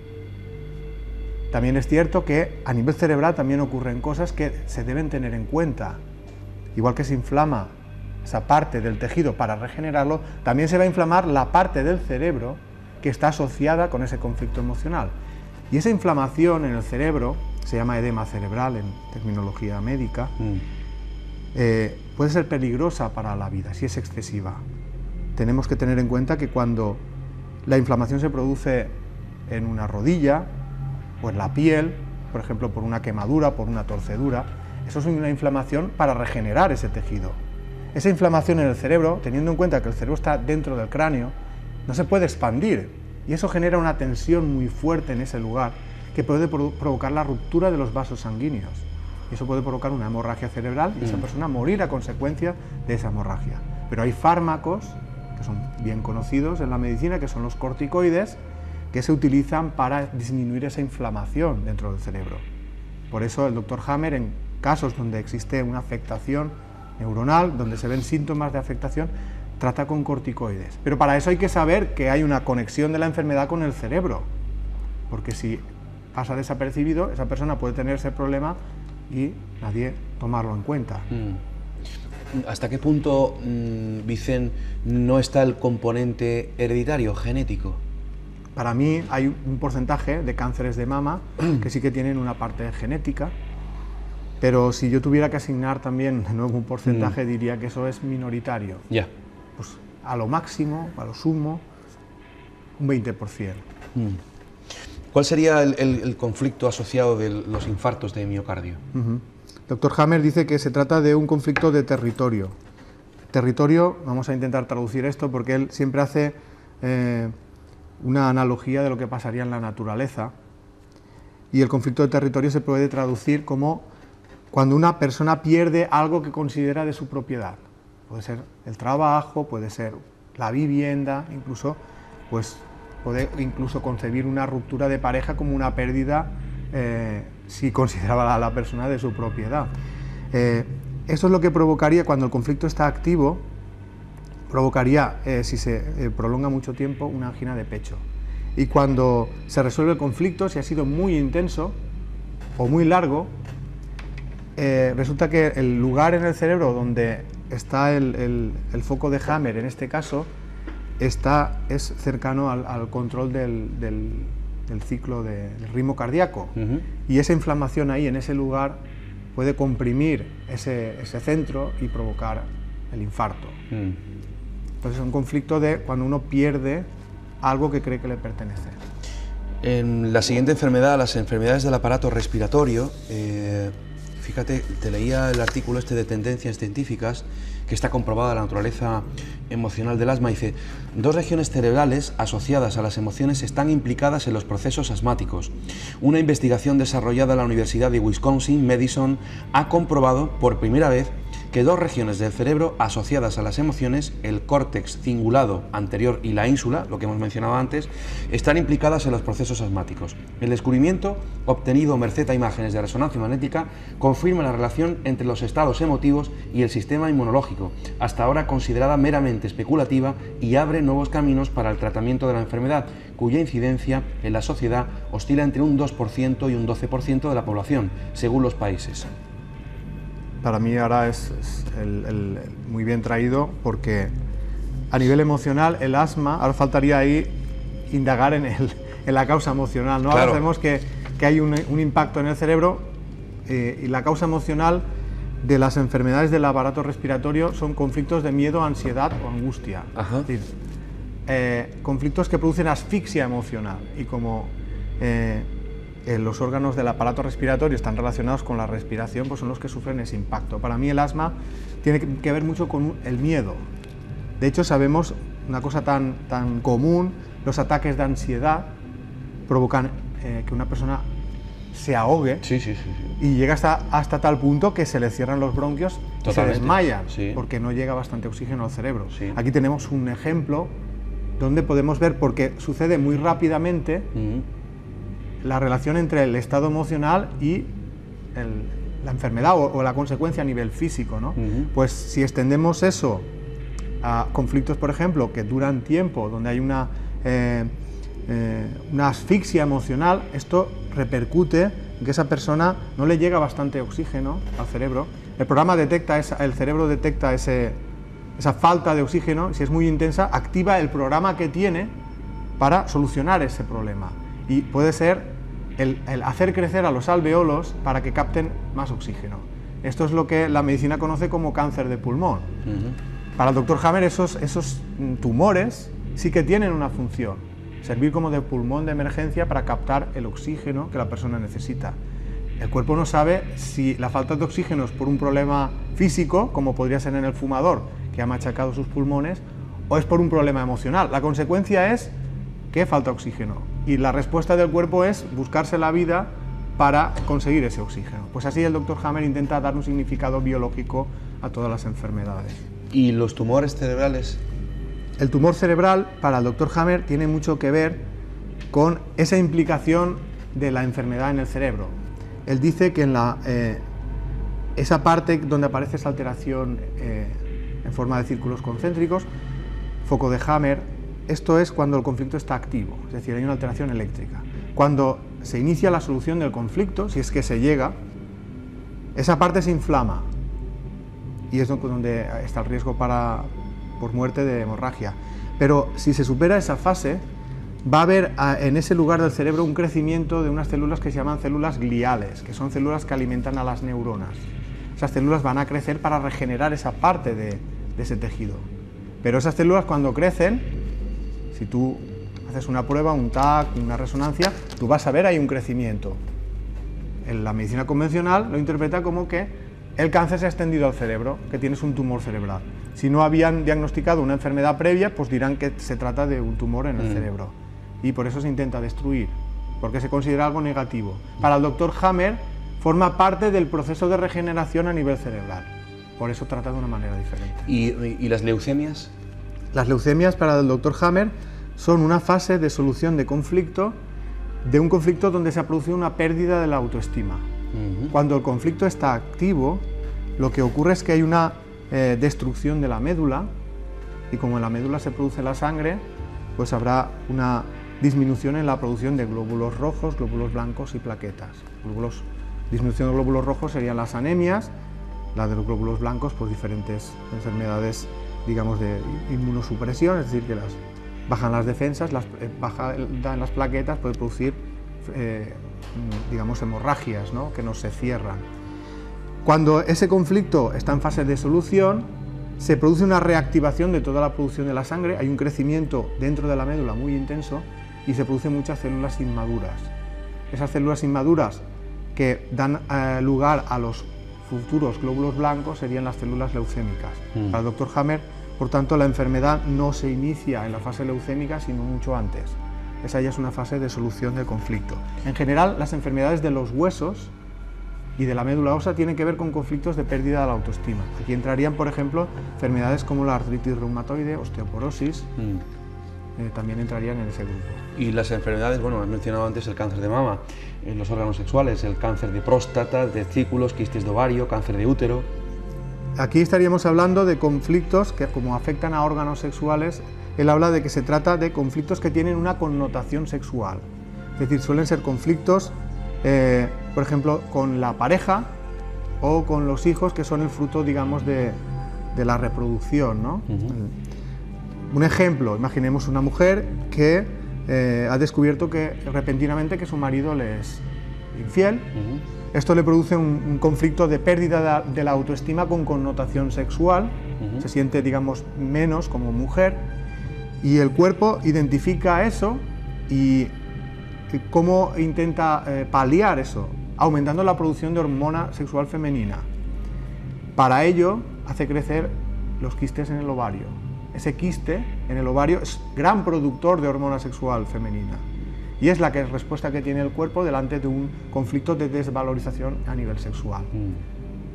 B: También es cierto que a nivel cerebral también ocurren cosas que se deben tener en cuenta. Igual que se inflama esa parte del tejido para regenerarlo, también se va a inflamar la parte del cerebro que está asociada con ese conflicto emocional. Y esa inflamación en el cerebro, se llama edema cerebral en terminología médica, puede ser peligrosa para la vida si es excesiva. Tenemos que tener en cuenta que cuando la inflamación se produce en una rodilla o en la piel, por ejemplo por una quemadura, por una torcedura, eso es una inflamación para regenerar ese tejido. Esa inflamación en el cerebro, teniendo en cuenta que el cerebro está dentro del cráneo, no se puede expandir y eso genera una tensión muy fuerte en ese lugar que puede provocar la ruptura de los vasos sanguíneos. Y eso puede provocar una hemorragia cerebral y esa persona morir a consecuencia de esa hemorragia. Pero hay fármacos que son bien conocidos en la medicina, que son los corticoides, que se utilizan para disminuir esa inflamación dentro del cerebro. Por eso el Dr. Hammer, en casos donde existe una afectación neuronal, donde se ven síntomas de afectación, trata con corticoides. Pero para eso hay que saber que hay una conexión de la enfermedad con el cerebro, porque si pasa desapercibido, esa persona puede tener ese problema y nadie tomarlo en cuenta.
A: ¿Hasta qué punto, Vicent, no está el componente hereditario, genético?
B: Para mí hay un porcentaje de cánceres de mama que sí que tienen una parte genética, pero si yo tuviera que asignar también de nuevo un porcentaje, diría que eso es minoritario.
A: Ya.
B: Pues a lo máximo, a lo sumo, un 20%.
A: ¿Cuál sería el conflicto asociado de los infartos de miocardio?
B: Dr. Hammer dice que se trata de un conflicto de territorio. Territorio, vamos a intentar traducir esto porque él siempre hace una analogía de lo que pasaría en la naturaleza, y el conflicto de territorio se puede traducir como cuando una persona pierde algo que considera de su propiedad. Puede ser el trabajo, puede ser la vivienda, incluso pues puede incluso concebir una ruptura de pareja como una pérdida si consideraba a la persona de su propiedad. Eso es lo que provocaría, cuando el conflicto está activo, provocaría, si se prolonga mucho tiempo, una angina de pecho. Y cuando se resuelve el conflicto, si ha sido muy intenso o muy largo, resulta que el lugar en el cerebro donde está el foco de Hammer, en este caso, es cercano al control del ciclo del ritmo cardíaco. Y esa inflamación ahí, en ese lugar, puede comprimir ese centro y provocar el infarto. Entonces es un conflicto de cuando uno pierde algo que cree que le pertenece.
A: En la siguiente enfermedad, las enfermedades del aparato respiratorio, fíjate, te leía el artículo este de Tendencias Científicas, que está comprobada la naturaleza emocional del asma. Dice, 2 regiones cerebrales asociadas a las emociones están implicadas en los procesos asmáticos. Una investigación desarrollada en la Universidad de Wisconsin-Madison ha comprobado por primera vez que 2 regiones del cerebro asociadas a las emociones, el córtex cingulado anterior y la ínsula, lo que hemos mencionado antes, están implicadas en los procesos asmáticos. El descubrimiento, obtenido merced a imágenes de resonancia magnética, confirma la relación entre los estados emotivos y el sistema inmunológico, hasta ahora considerada meramente especulativa, y abre nuevos caminos para el tratamiento de la enfermedad, cuya incidencia en la sociedad oscila entre un 2% y un 12% de la población, según los países.
B: Para mí ahora es muy bien traído, porque a nivel emocional el asma, ahora faltaría ahí indagar en la causa emocional, ¿no? Claro. Ahora sabemos que hay un impacto en el cerebro, y la causa emocional de las enfermedades del aparato respiratorio son conflictos de miedo, ansiedad o angustia. Es decir, conflictos que producen asfixia emocional, y como los órganos del aparato respiratorio están relacionados con la respiración, pues son los que sufren ese impacto. Para mí el asma tiene que ver mucho con el miedo. De hecho, sabemos una cosa tan común: los ataques de ansiedad provocan que una persona se ahogue.
A: Sí.
B: Y llega hasta tal punto que se le cierran los bronquios y se desmayan, porque no llega bastante oxígeno al cerebro. Aquí tenemos un ejemplo donde podemos ver, porque sucede muy rápidamente, la relación entre el estado emocional y la enfermedad o la consecuencia a nivel físico, ¿no? Pues si extendemos eso a conflictos, por ejemplo, que duran tiempo, donde hay una asfixia emocional, esto repercute en que esa persona no le llega bastante oxígeno al cerebro. El cerebro detecta esa falta de oxígeno, y si es muy intensa, activa el programa que tiene para solucionar ese problema. Y puede ser el hacer crecer a los alveolos para que capten más oxígeno. Esto es lo que la medicina conoce como cáncer de pulmón. Para el doctor Hammer esos tumores sí que tienen una función, servir como de pulmón de emergencia para captar el oxígeno que la persona necesita. El cuerpo no sabe si la falta de oxígeno es por un problema físico, como podría ser en el fumador, que ha machacado sus pulmones, o es por un problema emocional. La consecuencia es que falta oxígeno y la respuesta del cuerpo es buscarse la vida para conseguir ese oxígeno. Pues así el doctor Hammer intenta dar un significado biológico a todas las enfermedades.
A: ¿Y los tumores cerebrales?
B: El tumor cerebral para el doctor Hammer tiene mucho que ver con esa implicación de la enfermedad en el cerebro. Él dice que en esa parte donde aparece esa alteración en forma de círculos concéntricos, foco de Hammer, esto es cuando el conflicto está activo, es decir, hay una alteración eléctrica. Cuando se inicia la solución del conflicto, si es que se llega, esa parte se inflama y es donde está el riesgo por muerte de hemorragia. Pero si se supera esa fase, va a haber en ese lugar del cerebro un crecimiento de unas células que se llaman células gliales, que son células que alimentan a las neuronas. Esas células van a crecer para regenerar esa parte de ese tejido. Pero esas células cuando crecen, si tú haces una prueba, un TAC, una resonancia, tú vas a ver ahí un crecimiento. En la medicina convencional lo interpreta como que el cáncer se ha extendido al cerebro, que tienes un tumor cerebral. Si no habían diagnosticado una enfermedad previa, pues dirán que se trata de un tumor en el cerebro. Y por eso se intenta destruir, porque se considera algo negativo. Para el doctor Hammer forma parte del proceso de regeneración a nivel cerebral, por eso trata de una manera diferente.
A: ¿Y las leucemias?
B: Las leucemias para el doctor Hammer son una fase de solución de un conflicto donde se ha producido una pérdida de la autoestima. Cuando el conflicto está activo, lo que ocurre es que hay una destrucción de la médula, y como en la médula se produce la sangre, pues habrá una disminución en la producción de glóbulos rojos, glóbulos blancos y plaquetas. Disminución de glóbulos rojos serían las anemias, la de los glóbulos blancos, pues diferentes enfermedades, digamos, de inmunosupresión, es decir, que bajan las defensas, bajan las plaquetas, puede producir, digamos, hemorragias, ¿no?, que no se cierran. Cuando ese conflicto está en fase de solución, se produce una reactivación de toda la producción de la sangre, hay un crecimiento dentro de la médula muy intenso y se producen muchas células inmaduras. Esas células inmaduras que dan lugar a los futuros glóbulos blancos serían las células leucémicas. Para el doctor Hammer, por tanto, la enfermedad no se inicia en la fase leucémica, sino mucho antes. Esa ya es una fase de solución del conflicto. En general, las enfermedades de los huesos y de la médula ósea tienen que ver con conflictos de pérdida de la autoestima. Aquí entrarían, por ejemplo, enfermedades como la artritis reumatoide, osteoporosis, también entrarían en ese grupo.
A: Y las enfermedades, bueno, has mencionado antes el cáncer de mama, en los órganos sexuales, el cáncer de próstata, de testículos, quistes de ovario, cáncer de útero.
B: Aquí estaríamos hablando de conflictos que, como afectan a órganos sexuales, él habla de que se trata de conflictos que tienen una connotación sexual. Es decir, suelen ser conflictos, por ejemplo, con la pareja o con los hijos, que son el fruto, digamos, de la reproducción, ¿no? Un ejemplo, imaginemos una mujer que ha descubierto repentinamente que su marido le es infiel. Esto le produce un conflicto de pérdida de la autoestima con connotación sexual, se siente, digamos, menos como mujer, y el cuerpo identifica eso y cómo intenta paliar eso, aumentando la producción de hormona sexual femenina. Para ello, hace crecer los quistes en el ovario. Ese quiste en el ovario es gran productor de hormona sexual femenina y es la respuesta que tiene el cuerpo delante de un conflicto de desvalorización a nivel sexual.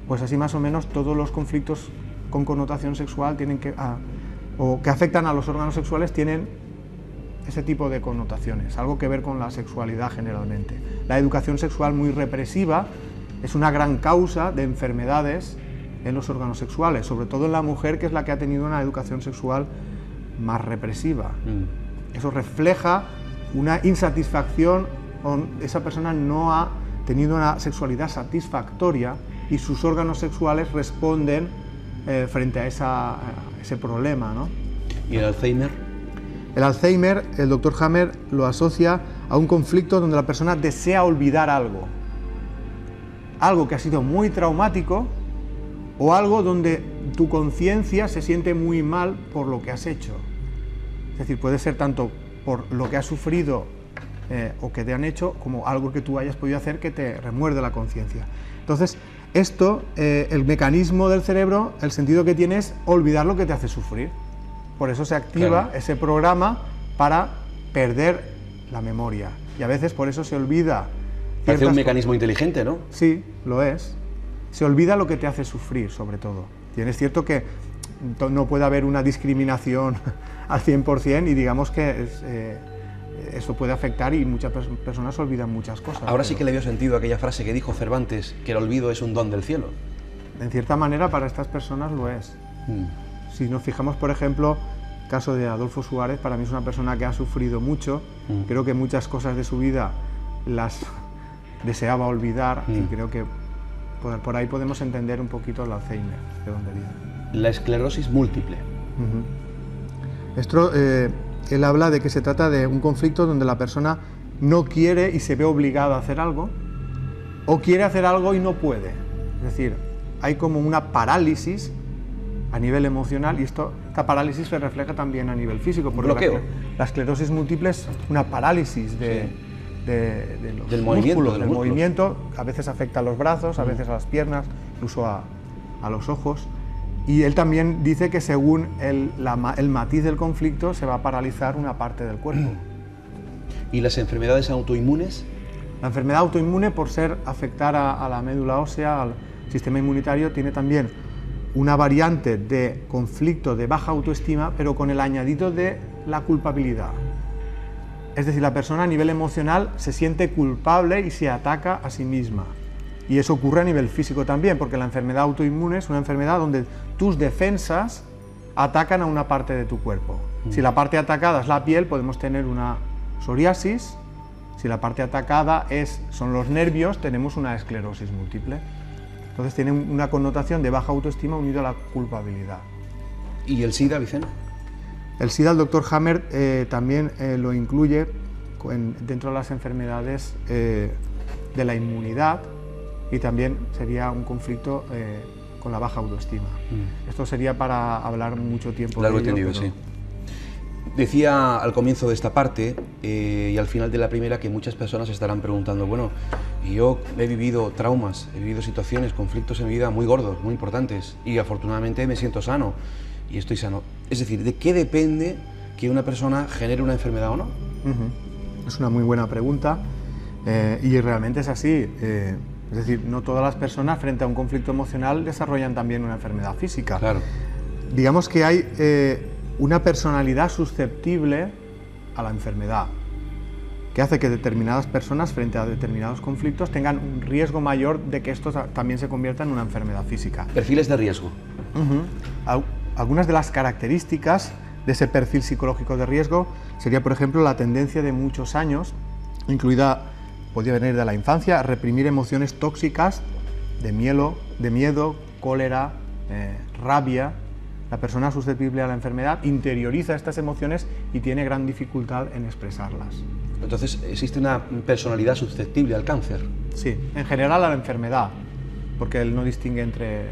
B: Pues así más o menos todos los conflictos con connotación sexual o que afectan a los órganos sexuales tienen ese tipo de connotaciones, algo que ver con la sexualidad generalmente. La educación sexual muy represiva es una gran causa de enfermedades en los órganos sexuales, sobre todo en la mujer, que es la que ha tenido una educación sexual más represiva. Eso refleja una insatisfacción, esa persona no ha tenido una sexualidad satisfactoria y sus órganos sexuales responden frente a ese problema, ¿no?
A: ¿Y el Alzheimer?
B: El Alzheimer, el doctor Hammer lo asocia a un conflicto donde la persona desea olvidar algo. algo que ha sido muy traumático o algo donde tu conciencia se siente muy mal por lo que has hecho. Es decir, puede ser tanto por lo que has sufrido o que te han hecho, como algo que tú hayas podido hacer que te remuerde la conciencia. Entonces, esto, el mecanismo del cerebro, el sentido que tiene es olvidar lo que te hace sufrir. Por eso se activa ese programa para perder la memoria. Y a veces por eso se olvida.
A: Parece un mecanismo inteligente, ¿no?
B: Sí, lo es. Se olvida lo que te hace sufrir, sobre todo. Y es cierto que no puede haber una discriminación al 100% y digamos que eso puede afectar y muchas personas olvidan muchas cosas.
A: Ahora sí que le dio sentido a aquella frase que dijo Cervantes, que el olvido es un don del cielo.
B: En cierta manera para estas personas lo es. Si nos fijamos, por ejemplo, el caso de Adolfo Suárez, para mí es una persona que ha sufrido mucho, creo que muchas cosas de su vida las deseaba olvidar y creo que por ahí podemos entender un poquito el Alzheimer, de dónde viene.
A: La esclerosis múltiple.
B: Esto, él habla de que se trata de un conflicto donde la persona no quiere y se ve obligada a hacer algo, o quiere hacer algo y no puede. Es decir, hay como una parálisis a nivel emocional y esta parálisis se refleja también a nivel físico. Porque
A: bloqueo.
B: La esclerosis múltiple es una parálisis de los
A: del movimiento,
B: del movimiento, a veces afecta a los brazos, a veces a las piernas, incluso a los ojos. Y él también dice que según el matiz del conflicto se va a paralizar una parte del cuerpo.
A: ¿Y las enfermedades autoinmunes?
B: La enfermedad autoinmune, por afectar a la médula ósea, al sistema inmunitario, tiene también una variante de conflicto de baja autoestima, pero con el añadido de la culpabilidad. Es decir, la persona a nivel emocional se siente culpable y se ataca a sí misma. Y eso ocurre a nivel físico también, porque la enfermedad autoinmune es una enfermedad donde tus defensas atacan a una parte de tu cuerpo. Si la parte atacada es la piel, podemos tener una psoriasis. Si la parte atacada son los nervios, tenemos una esclerosis múltiple. Entonces tiene una connotación de baja autoestima unido a la culpabilidad.
A: ¿Y el SIDA, Vicente?
B: El SIDA, el doctor Hammer también lo incluye dentro de las enfermedades de la inmunidad y también sería un conflicto con la baja autoestima. Esto sería para hablar mucho tiempo.
A: Largo y tendido, sí. Decía al comienzo de esta parte y al final de la primera que muchas personas estarán preguntando, bueno, yo he vivido traumas, he vivido situaciones, conflictos en mi vida muy gordos, muy importantes y afortunadamente me siento sano y estoy sano. Es decir, ¿de qué depende que una persona genere una enfermedad o no?
B: Es una muy buena pregunta y realmente es así. Es decir, no todas las personas frente a un conflicto emocional desarrollan también una enfermedad física.
A: Claro.
B: Digamos que hay una personalidad susceptible a la enfermedad, que hace que determinadas personas frente a determinados conflictos tengan un riesgo mayor de que esto también se convierta en una enfermedad física.
A: Perfiles de riesgo.
B: Algunas de las características de ese perfil psicológico de riesgo sería, por ejemplo, la tendencia de muchos años, incluida, podría venir de la infancia, a reprimir emociones tóxicas de miedo, cólera, rabia. La persona susceptible a la enfermedad interioriza estas emociones y tiene gran dificultad en expresarlas.
A: Entonces, ¿existe una personalidad susceptible al cáncer?
B: Sí, en general a la enfermedad, porque él no distingue entre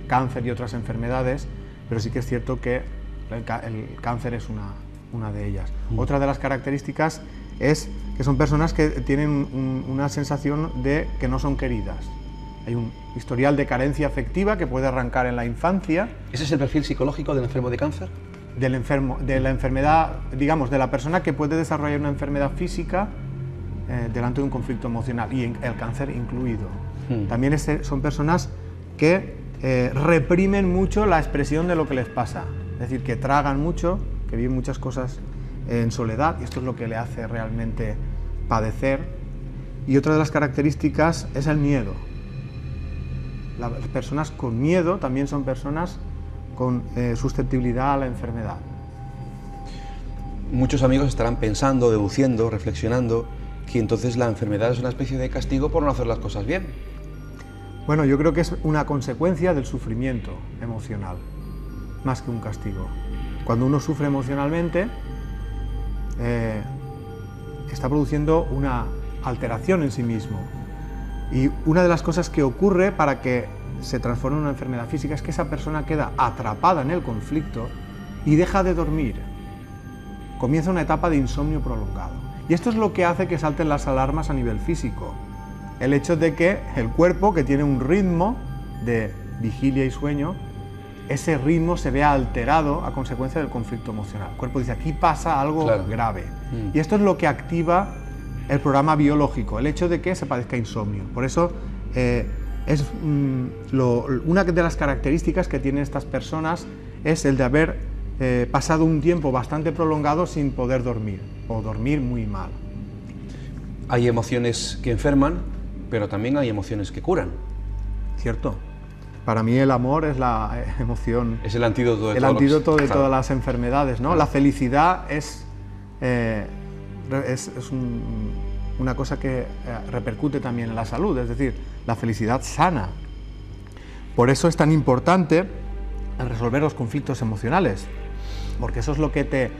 B: cáncer y otras enfermedades, pero sí que es cierto que el cáncer es una de ellas. Otra de las características es que son personas que tienen una sensación de que no son queridas. Hay un historial de carencia afectiva que puede arrancar en la infancia.
A: ¿Ese es el perfil psicológico del enfermo de cáncer?
B: Del enfermo, de la enfermedad, digamos, de la persona que puede desarrollar una enfermedad física delante de un conflicto emocional, y el cáncer incluido. También son personas que reprimen mucho la expresión de lo que les pasa, es decir, que tragan mucho, que viven muchas cosas en soledad, y esto es lo que le hace realmente padecer. Y otra de las características es el miedo. Las personas con miedo también son personas con susceptibilidad a la enfermedad.
A: Muchos amigos estarán pensando, deduciendo, reflexionando que entonces la enfermedad es una especie de castigo por no hacer las cosas bien.
B: Bueno, yo creo que es una consecuencia del sufrimiento emocional, más que un castigo. Cuando uno sufre emocionalmente, está produciendo una alteración en sí mismo. Y una de las cosas que ocurre para que se transforme en una enfermedad física es que esa persona queda atrapada en el conflicto y deja de dormir. Comienza una etapa de insomnio prolongado. Y esto es lo que hace que salten las alarmas a nivel físico. El hecho de que el cuerpo, que tiene un ritmo de vigilia y sueño, ese ritmo se vea alterado a consecuencia del conflicto emocional. El cuerpo dice, aquí pasa algo grave. Y esto es lo que activa el programa biológico, el hecho de que se padezca insomnio. Por eso una de las características que tienen estas personas es el de haber pasado un tiempo bastante prolongado sin poder dormir, o dormir muy mal.
A: Hay emociones que enferman, pero también hay emociones que curan.
B: Cierto. Para mí el amor es la emoción...
A: Es el antídoto de,
B: todas las enfermedades, ¿no? Claro. La felicidad es una cosa que repercute también en la salud, es decir, la felicidad sana. Por eso es tan importante el resolver los conflictos emocionales, porque eso es lo que te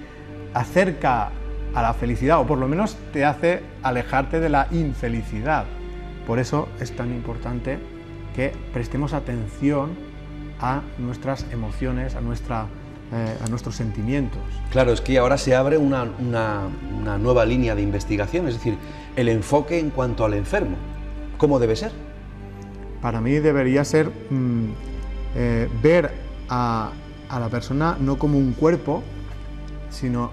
B: acerca a la felicidad, o por lo menos te hace alejarte de la infelicidad. Por eso es tan importante que prestemos atención a nuestras emociones, a nuestros sentimientos.
A: Claro, es que ahora se abre una nueva línea de investigación, es decir, el enfoque en cuanto al enfermo. ¿Cómo debe ser?
B: Para mí debería ser ver a la persona no como un cuerpo, sino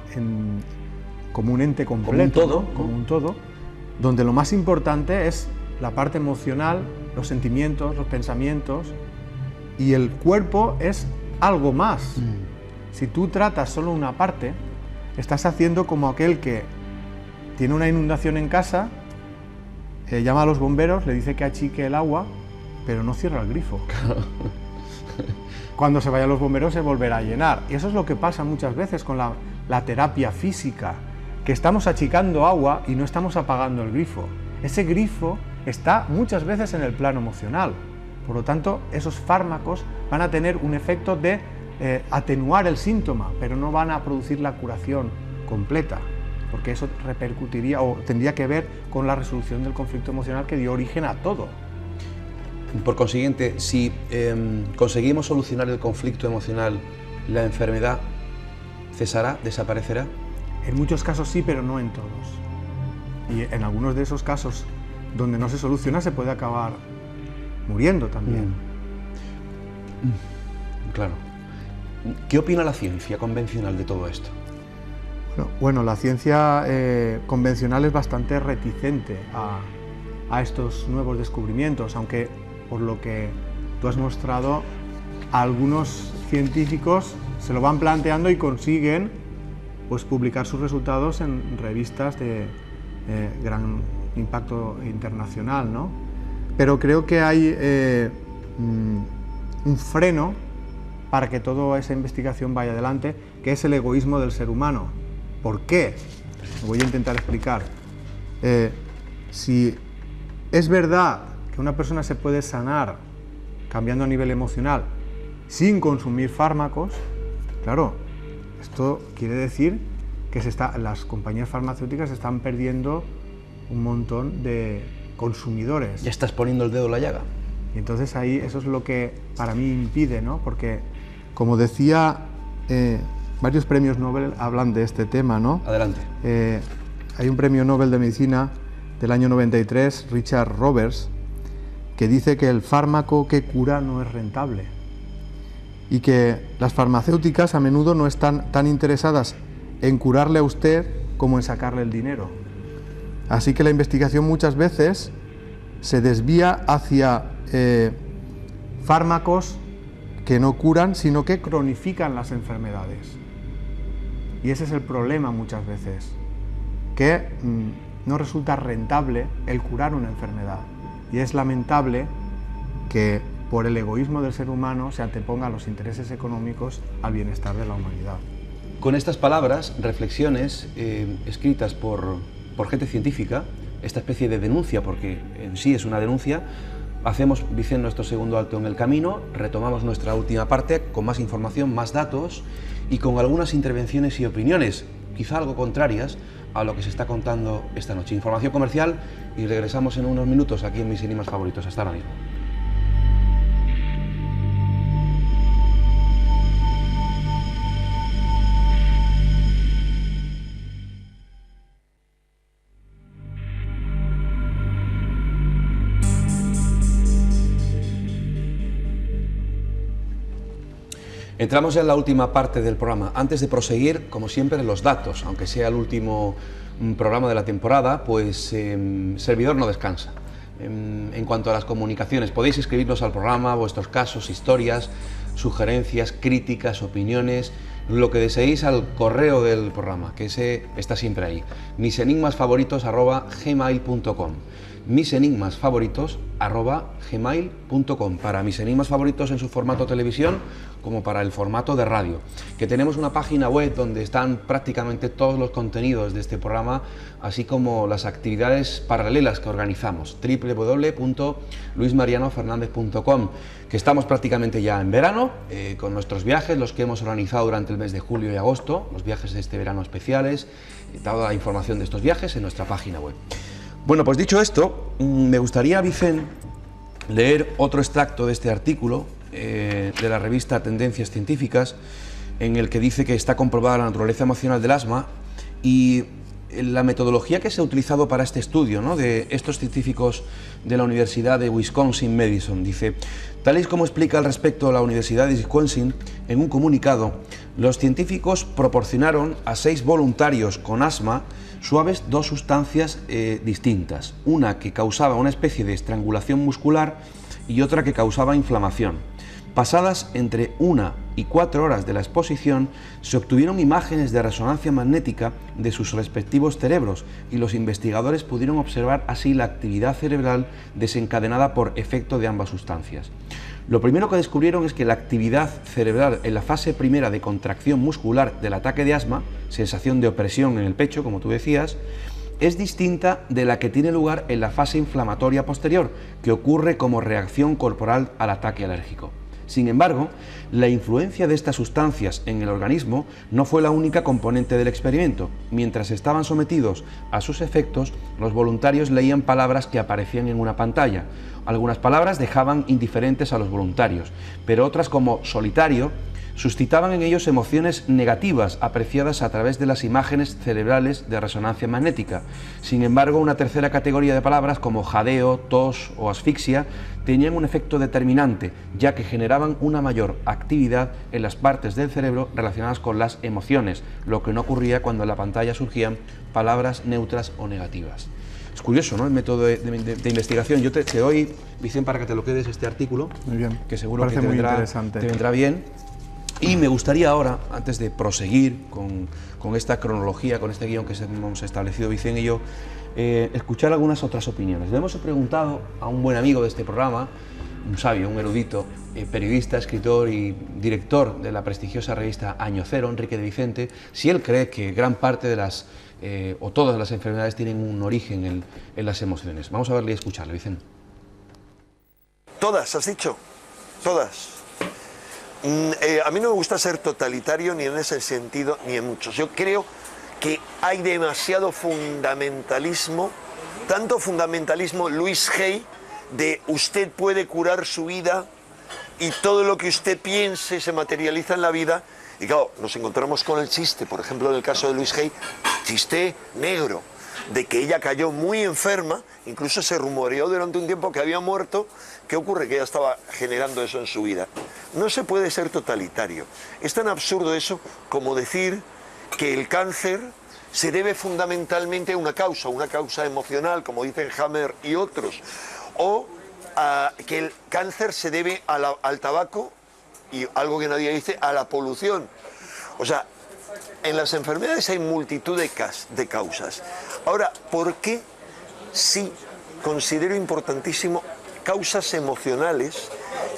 B: como un ente completo,
A: como un todo,
B: como un todo, donde lo más importante es la parte emocional, los sentimientos, los pensamientos, y el cuerpo es algo más. Si tú tratas solo una parte, estás haciendo como aquel que tiene una inundación en casa, llama a los bomberos, le dice que achique el agua, pero no cierra el grifo. Cuando se vayan los bomberos se volverá a llenar. Y eso es lo que pasa muchas veces con la terapia física, que estamos achicando agua y no estamos apagando el grifo. Ese grifo está muchas veces en el plano emocional. Por lo tanto, esos fármacos van a tener un efecto de atenuar el síntoma, pero no van a producir la curación completa, porque eso repercutiría o tendría que ver con la resolución del conflicto emocional que dio origen a todo.
A: Por consiguiente, si conseguimos solucionar el conflicto emocional, ¿la enfermedad cesará, desaparecerá?
B: En muchos casos sí, pero no en todos. Y en algunos de esos casos donde no se soluciona se puede acabar muriendo también.
A: Claro. ¿Qué opina la ciencia convencional de todo esto?
B: Bueno, la ciencia convencional es bastante reticente a estos nuevos descubrimientos, aunque por lo que tú has mostrado, algunos científicos se lo van planteando y consiguen pues, publicar sus resultados en revistas de gran impacto internacional, ¿no? Pero creo que hay un freno para que toda esa investigación vaya adelante, que es el egoísmo del ser humano. ¿Por qué? Lo voy a intentar explicar. Si es verdad que una persona se puede sanar cambiando a nivel emocional sin consumir fármacos, claro, esto quiere decir que las compañías farmacéuticas están perdiendo un montón de consumidores.
A: Ya estás poniendo el dedo en la llaga.
B: Y entonces ahí eso es lo que para mí impide, ¿no? Porque, como decía, varios premios Nobel hablan de este tema, ¿no?
A: Adelante.
B: Hay un premio Nobel de Medicina del año 93, Richard Roberts, que dice que el fármaco que cura no es rentable y que las farmacéuticas a menudo no están tan interesadas en curarle a usted como en sacarle el dinero. Así que la investigación muchas veces se desvía hacia fármacos que no curan, sino que cronifican las enfermedades. Y ese es el problema muchas veces, que no resulta rentable el curar una enfermedad. Y es lamentable que por el egoísmo del ser humano se anteponga a los intereses económicos al bienestar de la humanidad.
A: Con estas palabras, reflexiones escritas por gente científica, esta especie de denuncia, porque en sí es una denuncia, hacemos, Vicente, nuestro segundo alto en el camino, retomamos nuestra última parte con más información, más datos y con algunas intervenciones y opiniones quizá algo contrarias a lo que se está contando esta noche. Información comercial y regresamos en unos minutos aquí en Mis Enigmas Favoritos. Hasta ahora mismo. Entramos en la última parte del programa. Antes de proseguir, como siempre, los datos. Aunque sea el último programa de la temporada, pues servidor no descansa. En cuanto a las comunicaciones, podéis escribirnos al programa vuestros casos, historias, sugerencias, críticas, opiniones, lo que deseéis al correo del programa, que ese está siempre ahí. misenigmasfavoritos@gmail.com. misenigmasfavoritos@gmail.com para Mis Enigmas Favoritos en su formato televisión como para el formato de radio, que tenemos una página web donde están prácticamente todos los contenidos de este programa, así como las actividades paralelas que organizamos, www.luismarianofernandez.com, que estamos prácticamente ya en verano, con nuestros viajes, los que hemos organizado durante el mes de julio y agosto, los viajes de este verano especiales, toda la información de estos viajes en nuestra página web. Bueno, pues dicho esto, me gustaría, Vicente, leer otro extracto de este artículo de la revista Tendencias Científicas, en el que dice que está comprobada la naturaleza emocional del asma y la metodología que se ha utilizado para este estudio, ¿no?, de estos científicos de la Universidad de Wisconsin-Madison. Dice, tal y como explica al respecto la Universidad de Wisconsin en un comunicado, los científicos proporcionaron a 6 voluntarios con asma suaves 2 sustancias distintas, una que causaba una especie de estrangulación muscular y otra que causaba inflamación. Pasadas entre 1 y 4 horas de la exposición, se obtuvieron imágenes de resonancia magnética de sus respectivos cerebros y los investigadores pudieron observar así la actividad cerebral desencadenada por efecto de ambas sustancias. Lo primero que descubrieron es que la actividad cerebral en la fase primera de contracción muscular del ataque de asma, sensación de opresión en el pecho, como tú decías, es distinta de la que tiene lugar en la fase inflamatoria posterior, que ocurre como reacción corporal al ataque alérgico. Sin embargo, la influencia de estas sustancias en el organismo no fue la única componente del experimento. Mientras estaban sometidos a sus efectos, los voluntarios leían palabras que aparecían en una pantalla. Algunas palabras dejaban indiferentes a los voluntarios, pero otras, como solitario, suscitaban en ellos emociones negativas apreciadas a través de las imágenes cerebrales de resonancia magnética. Sin embargo, una tercera categoría de palabras como jadeo, tos o asfixia tenían un efecto determinante, ya que generaban una mayor actividad en las partes del cerebro relacionadas con las emociones, lo que no ocurría cuando en la pantalla surgían palabras neutras o negativas. Es curioso, ¿no?, el método de investigación. Yo te doy, Vicente, para que te lo quedes este artículo.
B: Muy bien.
A: Que seguro que te
B: interesante.
A: vendrá bien. Y me gustaría ahora, antes de proseguir con esta cronología, con este guión que hemos establecido Vicente y yo, escuchar algunas otras opiniones. Le hemos preguntado a un buen amigo de este programa, un sabio, un erudito, periodista, escritor y director de la prestigiosa revista Año Cero, Enrique de Vicente, si él cree que gran parte de las, o todas las enfermedades tienen un origen en las emociones. Vamos a verle y escucharle, Vicente.
C: Todas, has dicho, todas. A mí no me gusta ser totalitario ni en ese sentido ni en muchos. Yo creo que hay demasiado fundamentalismo, tanto fundamentalismo Louise Hay, de usted puede curar su vida y todo lo que usted piense se materializa en la vida. Y claro, nos encontramos con el chiste, por ejemplo, en el caso de Louise Hay, chiste negro, de que ella cayó muy enferma, incluso se rumoreó durante un tiempo que había muerto. ¿Qué ocurre? Que ella estaba generando eso en su vida. No se puede ser totalitario. Es tan absurdo eso como decir que el cáncer se debe fundamentalmente a una causa emocional, como dicen Hammer y otros, o que el cáncer se debe al tabaco y algo que nadie dice, a la polución. O sea, en las enfermedades hay multitud de causas. Ahora, ¿por qué sí considero importantísimo causas emocionales?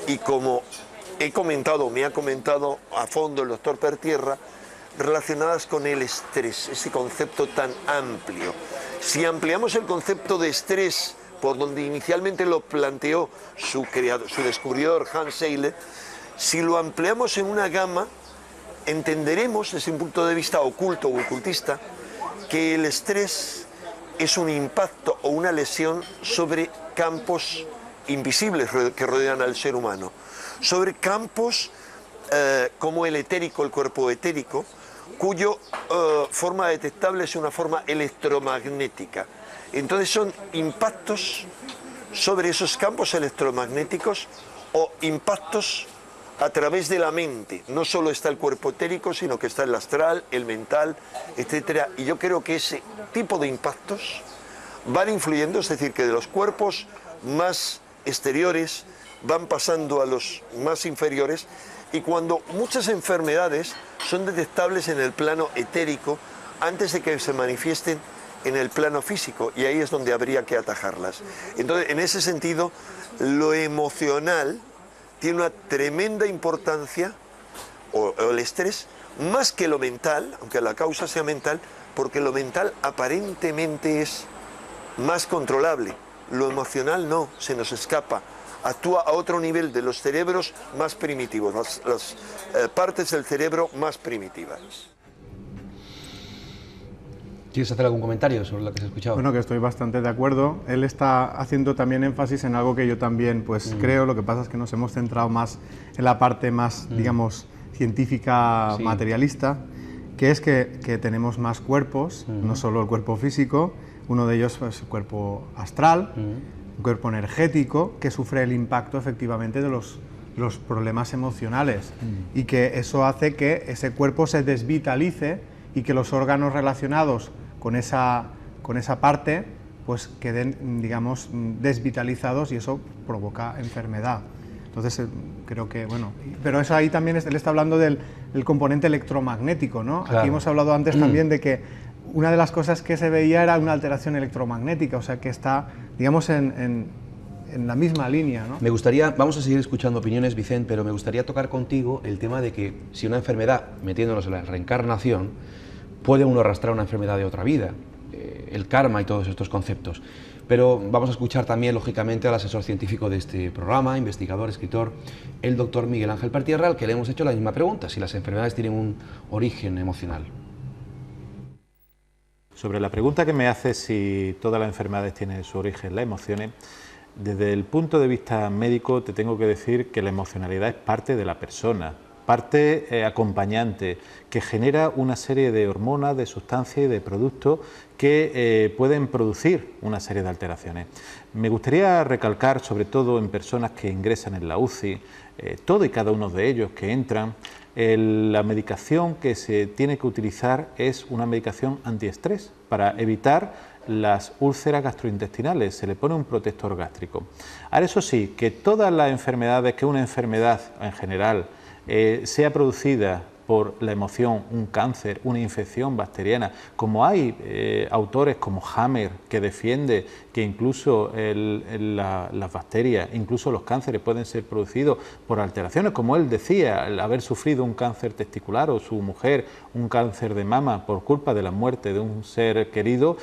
C: Y como me ha comentado a fondo el doctor Pertierra, relacionadas con el estrés, ese concepto tan amplio. Si ampliamos el concepto de estrés por donde inicialmente lo planteó su descubridor Hans Selye, si lo ampliamos en una gama, entenderemos desde un punto de vista oculto o ocultista que el estrés es un impacto o una lesión sobre campos invisibles que rodean al ser humano, sobre campos como el etérico, el cuerpo etérico, cuyo forma detectable es una forma electromagnética. Entonces son impactos sobre esos campos electromagnéticos o impactos a través de la mente. No solo está el cuerpo etérico, sino que está el astral, el mental, etcétera. Y yo creo que ese tipo de impactos van influyendo, es decir, que de los cuerpos más exteriores van pasando a los más inferiores, y cuando muchas enfermedades son detectables en el plano etérico antes de que se manifiesten en el plano físico, y ahí es donde habría que atajarlas. Entonces, en ese sentido, lo emocional tiene una tremenda importancia, o el estrés, más que lo mental, aunque la causa sea mental, porque lo mental aparentemente es más controlable. Lo emocional no, se nos escapa, actúa a otro nivel de los cerebros más primitivos, las partes del cerebro más primitivas.
A: ¿Quieres hacer algún comentario sobre lo que se ha escuchado?
B: Bueno, que estoy bastante de acuerdo. Él está haciendo también énfasis en algo que yo también creo, lo que pasa es que nos hemos centrado más en la parte más, digamos, científica, materialista, que es que tenemos más cuerpos, no solo el cuerpo físico, uno de ellos es el cuerpo astral, un cuerpo energético que sufre el impacto efectivamente de los problemas emocionales y que eso hace que ese cuerpo se desvitalice y que los órganos relacionados con esa parte pues queden, digamos, desvitalizados, y eso provoca enfermedad. Entonces creo que, bueno, pero eso ahí también él está hablando del componente electromagnético, ¿no? Claro. Aquí hemos hablado antes también de que una de las cosas que se veía era una alteración electromagnética, o sea que está, digamos, en la misma línea, ¿no?
A: Me gustaría, vamos a seguir escuchando opiniones, Vicente, pero me gustaría tocar contigo el tema de que si una enfermedad, metiéndonos en la reencarnación, puede uno arrastrar una enfermedad de otra vida, el karma y todos estos conceptos. Pero vamos a escuchar también, lógicamente, al asesor científico de este programa, investigador, escritor, el doctor Miguel Ángel Partierra, al que le hemos hecho la misma pregunta, si las enfermedades tienen un origen emocional.
D: Sobre la pregunta que me hace si todas las enfermedades tienen su origen en las emociones, desde el punto de vista médico te tengo que decir que la emocionalidad es parte de la persona, parte acompañante, que genera una serie de hormonas, de sustancias y de productos que pueden producir una serie de alteraciones. Me gustaría recalcar, sobre todo en personas que ingresan en la UCI, todo y cada uno de ellos que entran, la medicación que se tiene que utilizar es una medicación antiestrés para evitar las úlceras gastrointestinales, se le pone un protector gástrico. Ahora, eso sí, que todas las enfermedades, que una enfermedad en general sea producida por la emoción, un cáncer, una infección bacteriana, como hay autores como Hammer, que defiende que incluso las bacterias, incluso los cánceres pueden ser producidos por alteraciones, como él decía, el haber sufrido un cáncer testicular o su mujer un cáncer de mama por culpa de la muerte de un ser querido,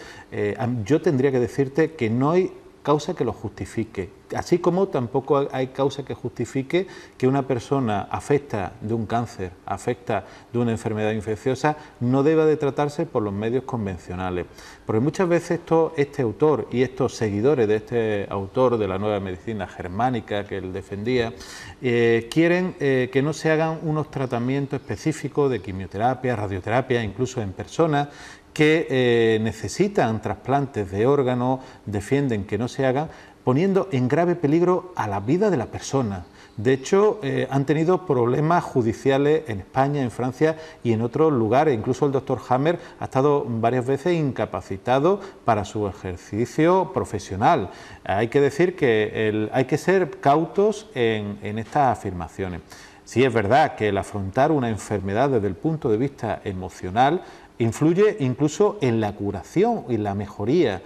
D: yo tendría que decirte que no hay causa que lo justifique, así como tampoco hay causa que justifique que una persona afecta de un cáncer, afecta de una enfermedad infecciosa, no deba de tratarse por los medios convencionales. Porque muchas veces este autor y estos seguidores de este autor de la nueva medicina germánica que él defendía, quieren que no se hagan unos tratamientos específicos de quimioterapia, radioterapia, incluso en personas que necesitan trasplantes de órganos, defienden que no se hagan, poniendo en grave peligro a la vida de la persona. De hecho, han tenido problemas judiciales en España, en Francia y en otros lugares. Incluso el doctor Hammer ha estado varias veces incapacitado para su ejercicio profesional. Hay que decir que hay que ser cautos en estas afirmaciones. Sí es verdad que el afrontar una enfermedad desde el punto de vista emocional influye incluso en la curación y la mejoría.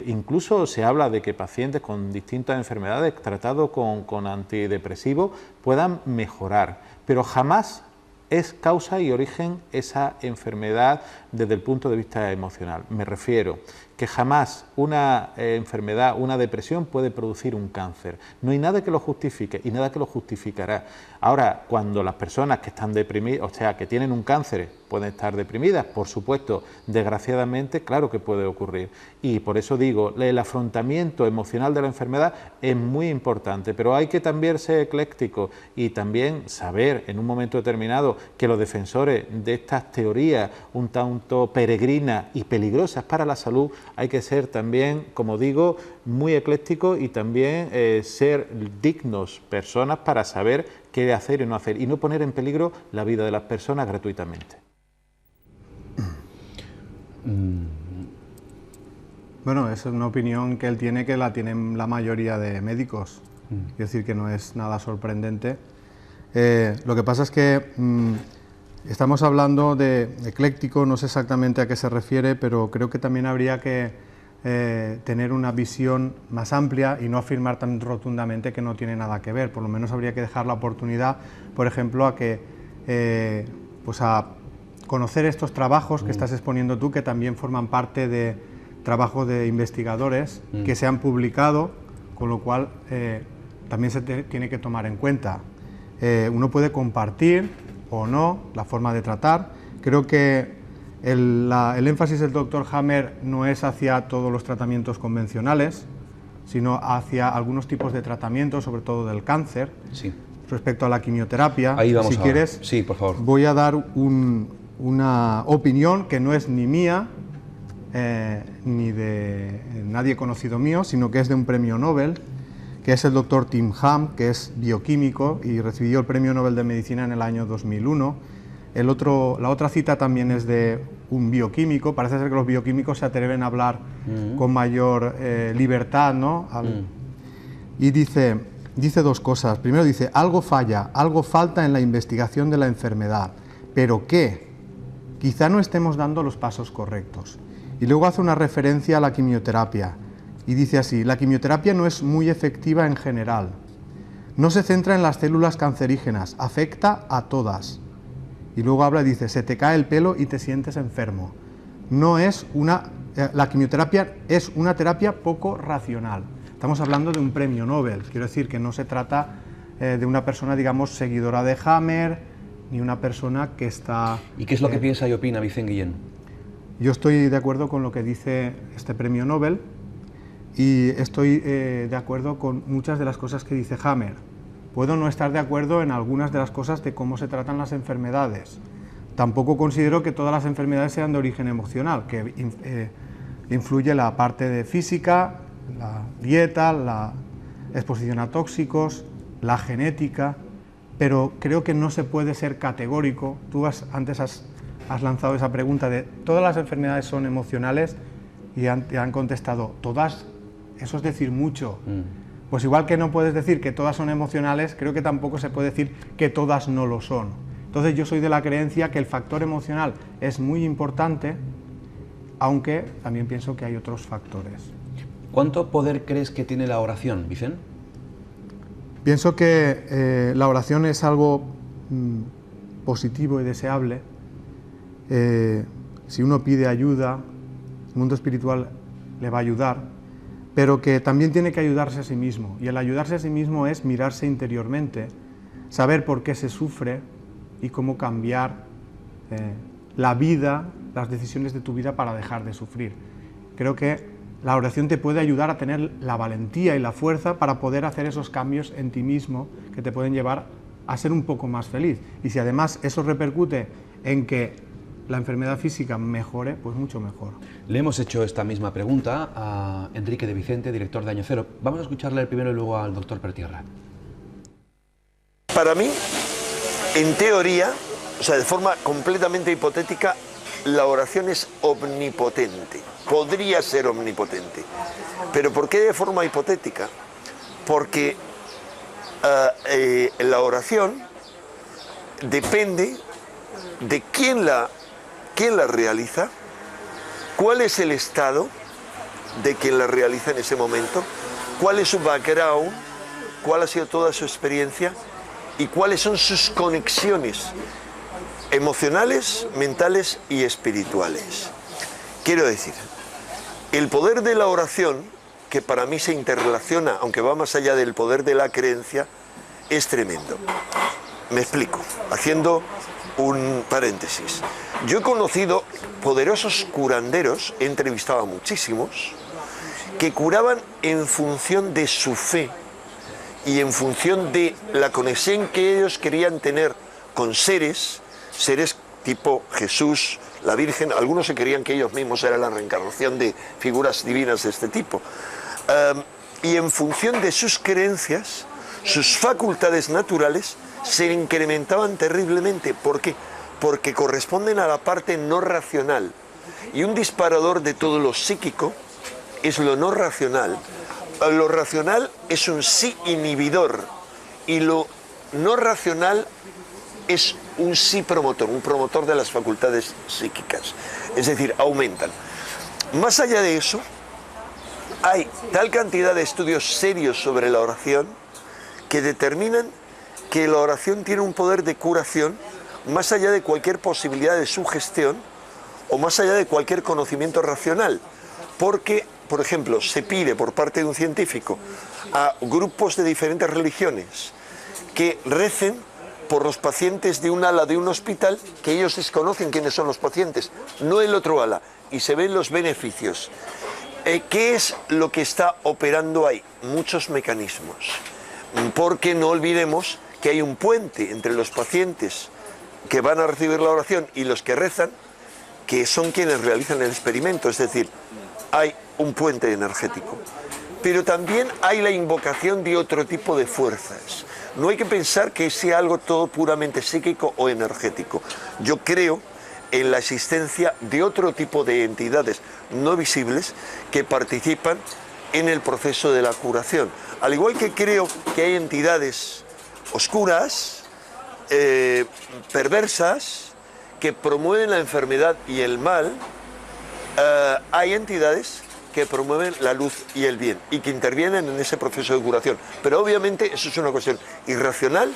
D: Incluso se habla de que pacientes con distintas enfermedades tratados con antidepresivos puedan mejorar, pero jamás es causa y origen esa enfermedad desde el punto de vista emocional. Me refiero que jamás una enfermedad, una depresión puede producir un cáncer. No hay nada que lo justifique y nada que lo justificará. Ahora, cuando las personas que están deprimidas, o sea, que tienen un cáncer, pueden estar deprimidas, por supuesto, desgraciadamente, claro que puede ocurrir. Y por eso digo, el afrontamiento emocional de la enfermedad es muy importante, pero hay que también ser ecléctico y también saber en un momento determinado que los defensores de estas teorías un tanto peregrinas y peligrosas para la salud, hay que ser también, como digo, muy eclécticos y también ser dignos personas para saber qué hacer y no hacer y no poner en peligro la vida de las personas gratuitamente.
B: Bueno, es una opinión que él tiene, que la tienen la mayoría de médicos. Es decir, que no es nada sorprendente. Lo que pasa es que estamos hablando de ecléctico, no sé exactamente a qué se refiere, pero creo que también habría que tener una visión más amplia y no afirmar tan rotundamente que no tiene nada que ver. Por lo menos habría que dejar la oportunidad, por ejemplo, a que pues a conocer estos trabajos que estás exponiendo tú, que también forman parte de trabajos de investigadores que se han publicado, con lo cual también se tiene que tomar en cuenta. Uno puede compartir o no la forma de tratar. Creo que el énfasis del doctor Hammer no es hacia todos los tratamientos convencionales, sino hacia algunos tipos de tratamientos, sobre todo del cáncer.
A: Sí.
B: Respecto a la quimioterapia,
A: Ahí vamos
B: si quieres,
A: sí, por favor.
B: voy a dar una opinión que no es ni mía, ni de nadie conocido mío, sino que es de un premio Nobel, que es el doctor Tim Ham, que es bioquímico y recibió el premio Nobel de Medicina en el año 2001. La otra cita también es de un bioquímico. Parece ser que los bioquímicos se atreven a hablar con mayor libertad, ¿no? Y dice dos cosas. Primero dice, algo falla, algo falta en la investigación de la enfermedad. ¿Pero qué? Quizá no estemos dando los pasos correctos. Y luego hace una referencia a la quimioterapia. Y dice así, la quimioterapia no es muy efectiva en general. No se centra en las células cancerígenas, afecta a todas. Y luego habla y dice, se te cae el pelo y te sientes enfermo. La quimioterapia es una terapia poco racional. Estamos hablando de un premio Nobel. Quiero decir que no se trata de una persona, digamos, seguidora de Hammer, ni una persona que está...
A: ¿Y qué es lo que piensa y opina Vicente Guillén?
B: Yo estoy de acuerdo con lo que dice este premio Nobel y estoy de acuerdo con muchas de las cosas que dice Hammer. Puedo no estar de acuerdo en algunas de las cosas de cómo se tratan las enfermedades. Tampoco considero que todas las enfermedades sean de origen emocional, que influye la parte de física, la dieta, la exposición a tóxicos, la genética, pero creo que no se puede ser categórico. Tú antes has lanzado esa pregunta de ¿todas las enfermedades son emocionales? Y te han contestado, ¿todas? Eso es decir mucho. Pues igual que no puedes decir que todas son emocionales, creo que tampoco se puede decir que todas no lo son. Entonces yo soy de la creencia que el factor emocional es muy importante, aunque también pienso que hay otros factores.
A: ¿Cuánto poder crees que tiene la oración, Vicente?
B: Pienso que la oración es algo positivo y deseable. Si uno pide ayuda, el mundo espiritual le va a ayudar, pero que también tiene que ayudarse a sí mismo. Y el ayudarse a sí mismo es mirarse interiormente, saber por qué se sufre y cómo cambiar la vida, las decisiones de tu vida para dejar de sufrir. Creo que la oración te puede ayudar a tener la valentía y la fuerza para poder hacer esos cambios en ti mismo que te pueden llevar a ser un poco más feliz. Y si además eso repercute en que la enfermedad física mejore, pues mucho mejor.
A: Le hemos hecho esta misma pregunta a Enrique de Vicente, director de Año Cero. Vamos a escucharle primero y luego al doctor Pertierra.
C: Para mí, en teoría, o sea, de forma completamente hipotética, la oración es omnipotente. Podría ser omnipotente. ¿Pero por qué de forma hipotética? Porque la oración depende de quién la realiza, cuál es el estado de quien la realiza en ese momento, cuál es su background, cuál ha sido toda su experiencia y cuáles son sus conexiones emocionales, mentales y espirituales. Quiero decir, el poder de la oración, que para mí se interrelaciona, aunque va más allá del poder de la creencia, es tremendo. Me explico, haciendo un paréntesis. Yo he conocido poderosos curanderos, he entrevistado a muchísimos, que curaban en función de su fe y en función de la conexión que ellos querían tener con seres tipo Jesús, la Virgen. Algunos se creían que ellos mismos eran la reencarnación de figuras divinas de este tipo. Y en función de sus creencias, sus facultades naturales se incrementaban terriblemente. ¿Por qué? Porque corresponden a la parte no racional. Y un disparador de todo lo psíquico es lo no racional. Lo racional es un sí inhibidor y lo no racional es un sí promotor, un promotor de las facultades psíquicas. Es decir, aumentan. Más allá de eso, hay tal cantidad de estudios serios sobre la oración que determinan que la oración tiene un poder de curación más allá de cualquier posibilidad de sugestión o más allá de cualquier conocimiento racional. Porque, por ejemplo, se pide por parte de un científico a grupos de diferentes religiones que recen por los pacientes de un ala de un hospital, que ellos desconocen quiénes son los pacientes, no el otro ala, y se ven los beneficios. ¿Qué es lo que está operando ahí? Muchos mecanismos. Porque no olvidemos que hay un puente entre los pacientes que van a recibir la oración y los que rezan, que son quienes realizan el experimento, es decir, hay un puente energético. Pero también hay la invocación de otro tipo de fuerzas. No hay que pensar que sea algo todo puramente psíquico o energético. Yo creo en la existencia de otro tipo de entidades no visibles que participan en el proceso de la curación. Al igual que creo que hay entidades oscuras, perversas, que promueven la enfermedad y el mal, hay entidades que promueven la luz y el bien y que intervienen en ese proceso de curación. Pero obviamente eso es una cuestión irracional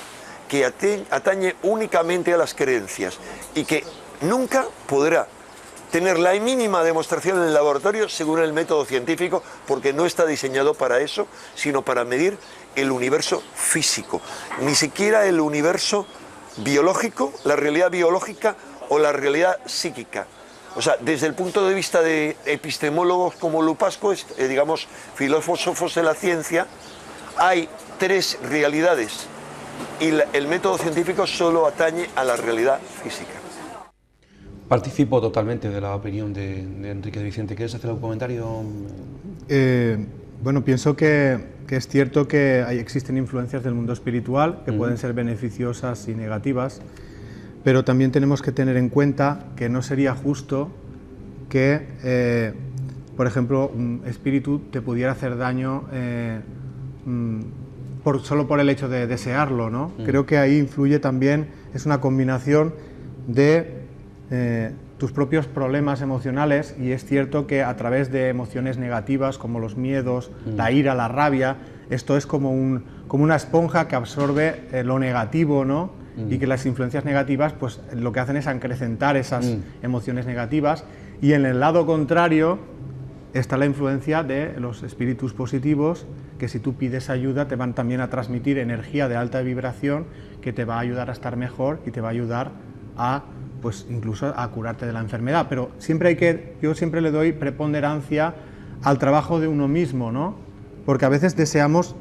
C: que atañe únicamente a las creencias y que nunca podrá tener la mínima demostración en el laboratorio según el método científico, porque no está diseñado para eso, sino para medir el universo físico, ni siquiera el universo biológico, la realidad biológica o la realidad psíquica. O sea, desde el punto de vista de epistemólogos como Lupasco, digamos, filósofos de la ciencia, hay tres realidades y el método científico solo atañe a la realidad física.
A: Participo totalmente de la opinión de Enrique de Vicente. ¿Quieres hacer algún comentario?
B: Bueno, pienso que es cierto que existen influencias del mundo espiritual que pueden ser beneficiosas y negativas, pero también tenemos que tener en cuenta que no sería justo que, por ejemplo, un espíritu te pudiera hacer daño solo por el hecho de desearlo, ¿no? Creo que ahí influye también, es una combinación de tus propios problemas emocionales, y es cierto que a través de emociones negativas como los miedos, la ira, la rabia, esto es como una esponja que absorbe lo negativo, ¿no? Y que las influencias negativas pues lo que hacen es acrecentar esas emociones negativas, y en el lado contrario está la influencia de los espíritus positivos, que si tú pides ayuda te van también a transmitir energía de alta vibración que te va a ayudar a estar mejor y te va a ayudar a pues incluso a curarte de la enfermedad. Pero yo siempre le doy preponderancia al trabajo de uno mismo, ¿no? Porque a veces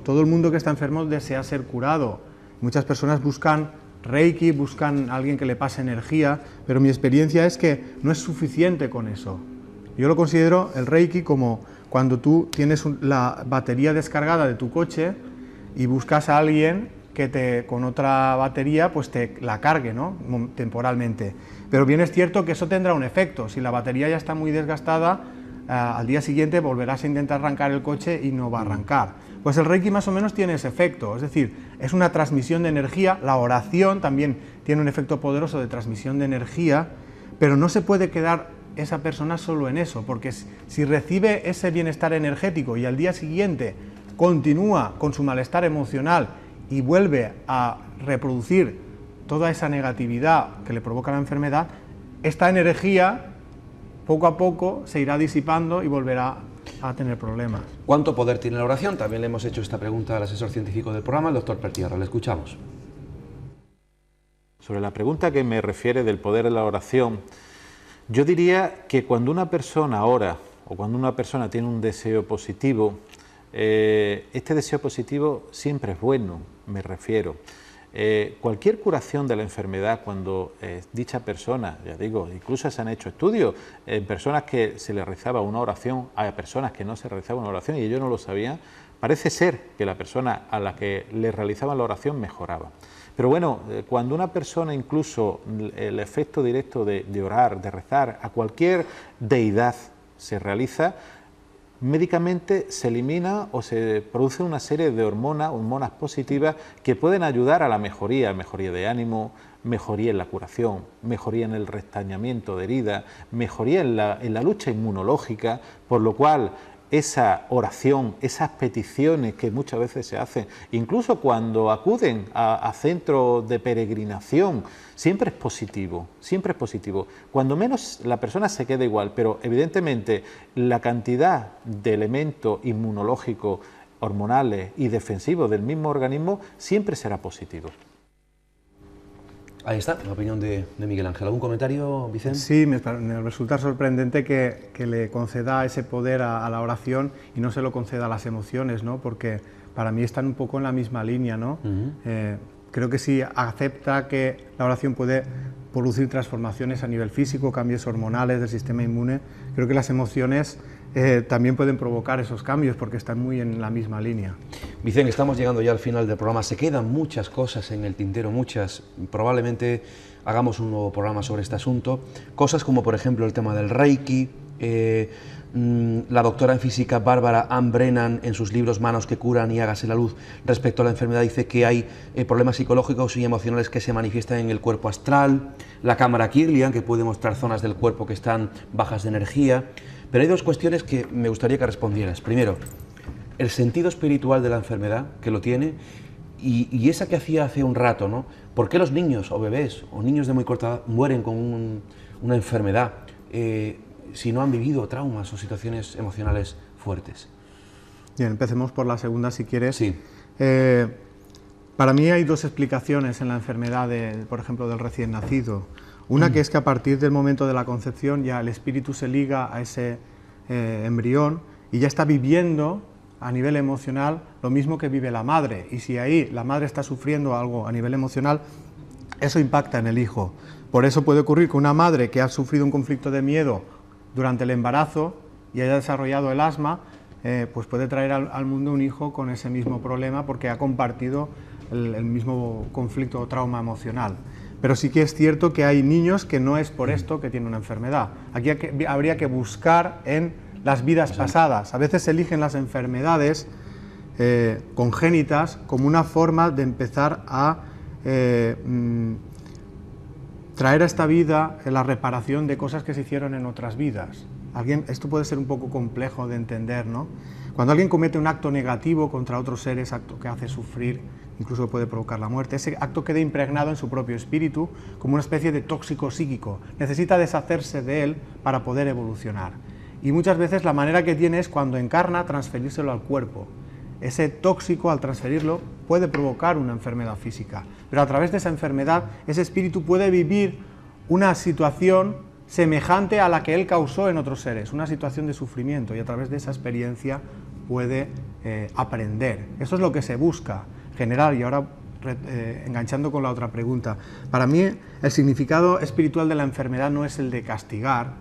B: todo el mundo que está enfermo desea ser curado. Muchas personas buscan Reiki, buscan a alguien que le pase energía, pero mi experiencia es que no es suficiente con eso. Yo lo considero el Reiki como cuando tú tienes la batería descargada de tu coche y buscas a alguien que con otra batería pues te la cargue, ¿no? Temporalmente. Pero bien es cierto que eso tendrá un efecto. Si la batería ya está muy desgastada, al día siguiente volverás a intentar arrancar el coche y no va a arrancar. Pues el Reiki más o menos tiene ese efecto, es decir, es una transmisión de energía. La oración también tiene un efecto poderoso de transmisión de energía, pero no se puede quedar esa persona solo en eso, porque si recibe ese bienestar energético y al día siguiente continúa con su malestar emocional y vuelve a reproducir toda esa negatividad que le provoca la enfermedad, esta energía poco a poco se irá disipando y volverá a tener problemas.
A: ¿Cuánto poder tiene la oración? También le hemos hecho esta pregunta al asesor científico del programa, el doctor Pertierra. Le escuchamos.
D: Sobre la pregunta que me refiere del poder de la oración, yo diría que cuando una persona ora o cuando una persona tiene un deseo positivo, este deseo positivo siempre es bueno, me refiero. Cualquier curación de la enfermedad, cuando dicha persona, ya digo, incluso se han hecho estudios en personas que se les realizaba una oración, a personas que no se realizaba una oración y ellos no lo sabían, parece ser que la persona a la que le realizaban la oración mejoraba. Pero bueno, cuando una persona incluso el efecto directo de orar, de rezar a cualquier deidad se realiza, médicamente se elimina o se produce una serie de hormonas positivas que pueden ayudar a la mejoría de ánimo, mejoría en la curación, mejoría en el restañamiento de heridas, mejoría en la lucha inmunológica, por lo cual esa oración, esas peticiones que muchas veces se hacen, incluso cuando acuden a centros de peregrinación, siempre es positivo, siempre es positivo. Cuando menos la persona se queda igual, pero evidentemente la cantidad de elementos inmunológicos, hormonales y defensivos del mismo organismo siempre será positivo.
A: Ahí está, la opinión de Miguel Ángel. ¿Algún comentario, Vicente?
B: Sí, me resulta sorprendente que le conceda ese poder a la oración y no se lo conceda a las emociones, ¿no? Porque para mí están un poco en la misma línea, ¿no? Creo que si acepta que la oración puede producir transformaciones a nivel físico, cambios hormonales del sistema inmune, creo que las emociones también pueden provocar esos cambios porque están muy en la misma línea.
A: Vicente, estamos llegando ya al final del programa. Se quedan muchas cosas en el tintero, muchas. Probablemente hagamos un nuevo programa sobre este asunto. Cosas como, por ejemplo, el tema del Reiki. La doctora en física Bárbara Ann Brennan, en sus libros Manos que curan y Hágase la luz, respecto a la enfermedad, dice que hay problemas psicológicos y emocionales que se manifiestan en el cuerpo astral. La cámara Kirlian, que puede mostrar zonas del cuerpo que están bajas de energía. Pero hay dos cuestiones que me gustaría que respondieras. Primero, el sentido espiritual de la enfermedad, que lo tiene, y esa que hacía hace un rato, ¿no? ¿Por qué los niños o bebés o niños de muy corta edad mueren con una enfermedad si no han vivido traumas o situaciones emocionales fuertes?
B: Bien, empecemos por la segunda, si quieres.
A: Sí.
B: Para mí hay dos explicaciones en la enfermedad, por ejemplo, del recién nacido. Una que es que a partir del momento de la concepción ya el espíritu se liga a ese embrión y ya está viviendo a nivel emocional lo mismo que vive la madre. Y si ahí la madre está sufriendo algo a nivel emocional, eso impacta en el hijo. Por eso puede ocurrir que una madre que ha sufrido un conflicto de miedo durante el embarazo y haya desarrollado el asma, pues puede traer al mundo un hijo con ese mismo problema porque ha compartido el mismo conflicto o trauma emocional. Pero sí que es cierto que hay niños que no es por esto que tienen una enfermedad. Aquí habría que buscar en las vidas pasadas. A veces se eligen las enfermedades congénitas como una forma de empezar a traer a esta vida la reparación de cosas que se hicieron en otras vidas. Esto puede ser un poco complejo de entender, ¿no? Cuando alguien comete un acto negativo contra otros seres, acto que hace sufrir, incluso puede provocar la muerte, ese acto queda impregnado en su propio espíritu como una especie de tóxico psíquico. Necesita deshacerse de él para poder evolucionar. Y muchas veces la manera que tiene es, cuando encarna, transferírselo al cuerpo. Ese tóxico, al transferirlo, puede provocar una enfermedad física. Pero a través de esa enfermedad, ese espíritu puede vivir una situación semejante a la que él causó en otros seres, una situación de sufrimiento, y a través de esa experiencia puede aprender. Eso es lo que se busca generar. Y ahora, enganchando con la otra pregunta, para mí el significado espiritual de la enfermedad no es el de castigar,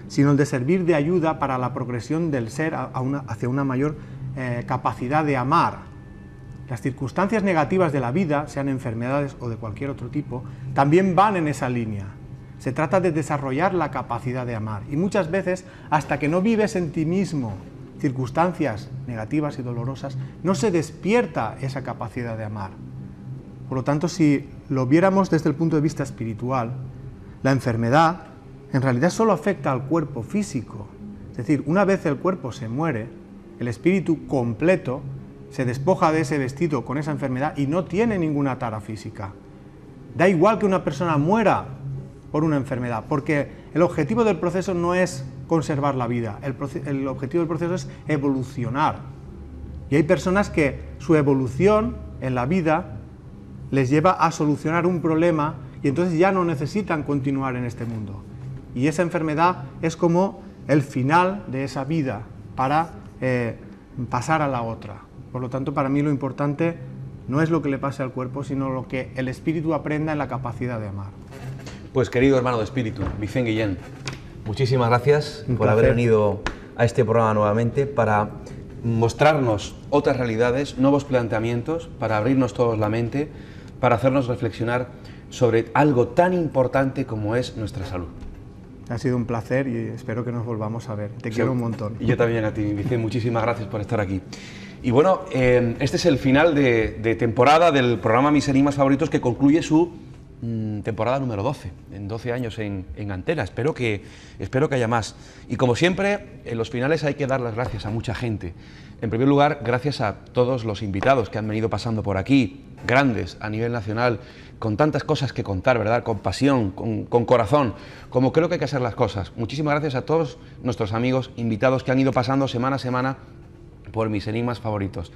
B: sino el de servir de ayuda para la progresión del ser hacia una mayor capacidad de amar. Las circunstancias negativas de la vida, sean enfermedades o de cualquier otro tipo, también van en esa línea. Se trata de desarrollar la capacidad de amar. Y muchas veces, hasta que no vives en ti mismo circunstancias negativas y dolorosas, no se despierta esa capacidad de amar. Por lo tanto, si lo viéramos desde el punto de vista espiritual, la enfermedad en realidad solo afecta al cuerpo físico. Es decir, una vez el cuerpo se muere, el espíritu completo se despoja de ese vestido con esa enfermedad y no tiene ninguna tara física. Da igual que una persona muera por una enfermedad, porque el objetivo del proceso no es conservar la vida, el objetivo del proceso es evolucionar. Y hay personas que su evolución en la vida les lleva a solucionar un problema y entonces ya no necesitan continuar en este mundo. Y esa enfermedad es como el final de esa vida para pasar a la otra. Por lo tanto, para mí lo importante no es lo que le pase al cuerpo, sino lo que el espíritu aprenda en la capacidad de amar.
A: Pues querido hermano de espíritu, Vicente Guillén, muchísimas gracias por haber venido a este programa nuevamente para mostrarnos otras realidades, nuevos planteamientos, para abrirnos todos la mente, para hacernos reflexionar sobre algo tan importante como es nuestra salud.
B: Ha sido un placer y espero que nos volvamos a ver. Te quiero un montón.
A: Y yo también a ti, Vicente. Muchísimas gracias por estar aquí. Y bueno, este es el final de temporada del programa Mis Enigmas Favoritos, que concluye su temporada número 12, en 12 años en antena. Espero que haya más. Y como siempre, en los finales hay que dar las gracias a mucha gente. En primer lugar, gracias a todos los invitados que han venido pasando por aquí, grandes a nivel nacional, con tantas cosas que contar, ¿verdad? Con pasión, con corazón, como creo que hay que hacer las cosas. Muchísimas gracias a todos nuestros amigos invitados que han ido pasando semana a semana por Mis Enigmas Favoritos.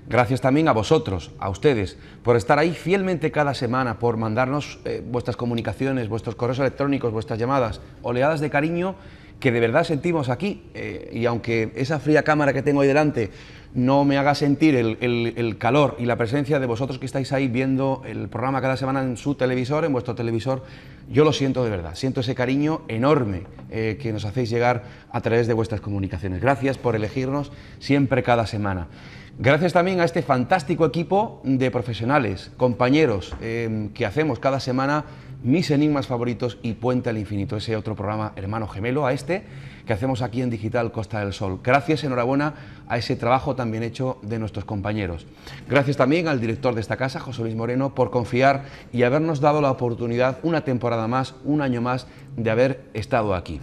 A: Gracias también a vosotros, a ustedes, por estar ahí fielmente cada semana, por mandarnos vuestras comunicaciones, vuestros correos electrónicos, vuestras llamadas, oleadas de cariño que de verdad sentimos aquí. Y aunque esa fría cámara que tengo ahí delante no me haga sentir el calor y la presencia de vosotros que estáis ahí viendo el programa cada semana en su televisor, en vuestro televisor, yo lo siento de verdad, siento ese cariño enorme que nos hacéis llegar a través de vuestras comunicaciones. Gracias por elegirnos siempre cada semana. Gracias también a este fantástico equipo de profesionales, compañeros, que hacemos cada semana Mis Enigmas Favoritos y Puente al Infinito, ese otro programa hermano gemelo a este que hacemos aquí en Digital Costa del Sol. Gracias, enhorabuena a ese trabajo tan bien hecho de nuestros compañeros. Gracias también al director de esta casa, José Luis Moreno, por confiar y habernos dado la oportunidad una temporada más, un año más, de haber estado aquí.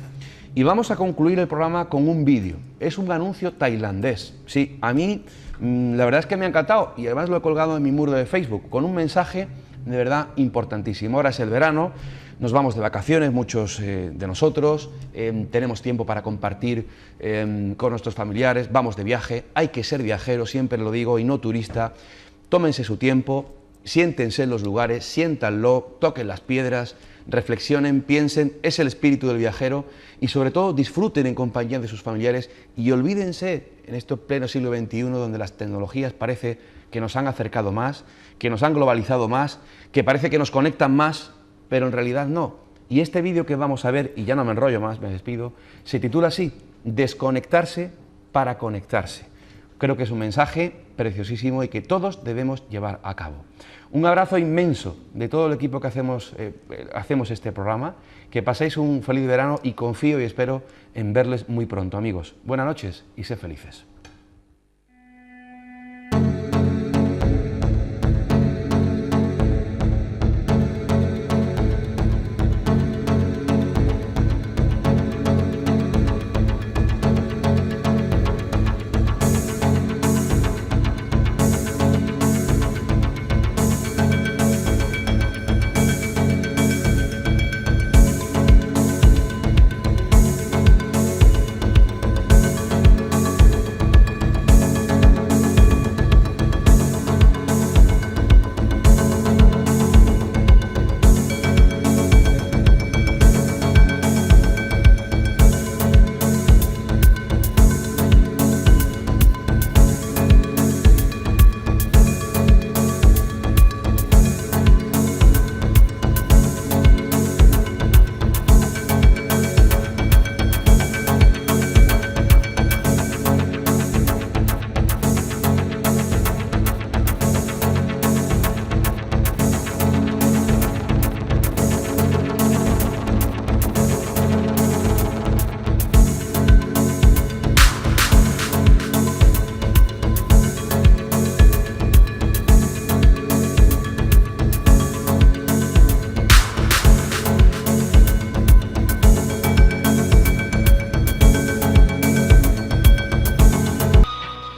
A: Y vamos a concluir el programa con un vídeo. Es un anuncio tailandés. Sí, a mí la verdad es que me ha encantado y además lo he colgado en mi muro de Facebook con un mensaje de verdad importantísimo. Ahora es el verano, nos vamos de vacaciones muchos de nosotros, tenemos tiempo para compartir con nuestros familiares, vamos de viaje, hay que ser viajero, siempre lo digo, y no turista. Tómense su tiempo, siéntense en los lugares, siéntanlo, toquen las piedras, reflexionen, piensen, es el espíritu del viajero y sobre todo disfruten en compañía de sus familiares y olvídense en este pleno siglo XXI donde las tecnologías parece que nos han acercado más, que nos han globalizado más, que parece que nos conectan más, pero en realidad no. Y este vídeo que vamos a ver, y ya no me enrollo más, me despido, se titula así: Desconectarse para conectarse. Creo que es un mensaje preciosísimo y que todos debemos llevar a cabo. Un abrazo inmenso de todo el equipo que hacemos este programa, que paséis un feliz verano y confío y espero en verles muy pronto, amigos. Buenas noches y sed felices.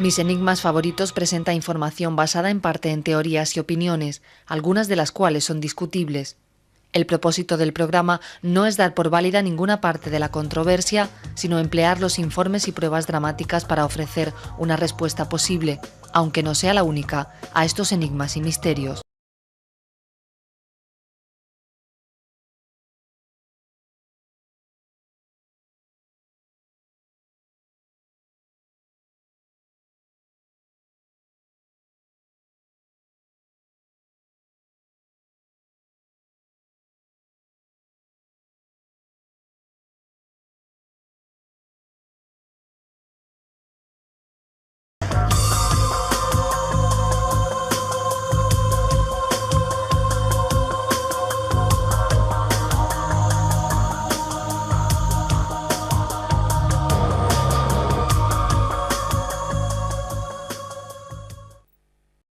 E: Mis enigmas favoritos presenta información basada en parte en teorías y opiniones, algunas de las cuales son discutibles. El propósito del programa no es dar por válida ninguna parte de la controversia, sino emplear los informes y pruebas dramáticas para ofrecer una respuesta posible, aunque no sea la única, a estos enigmas y misterios.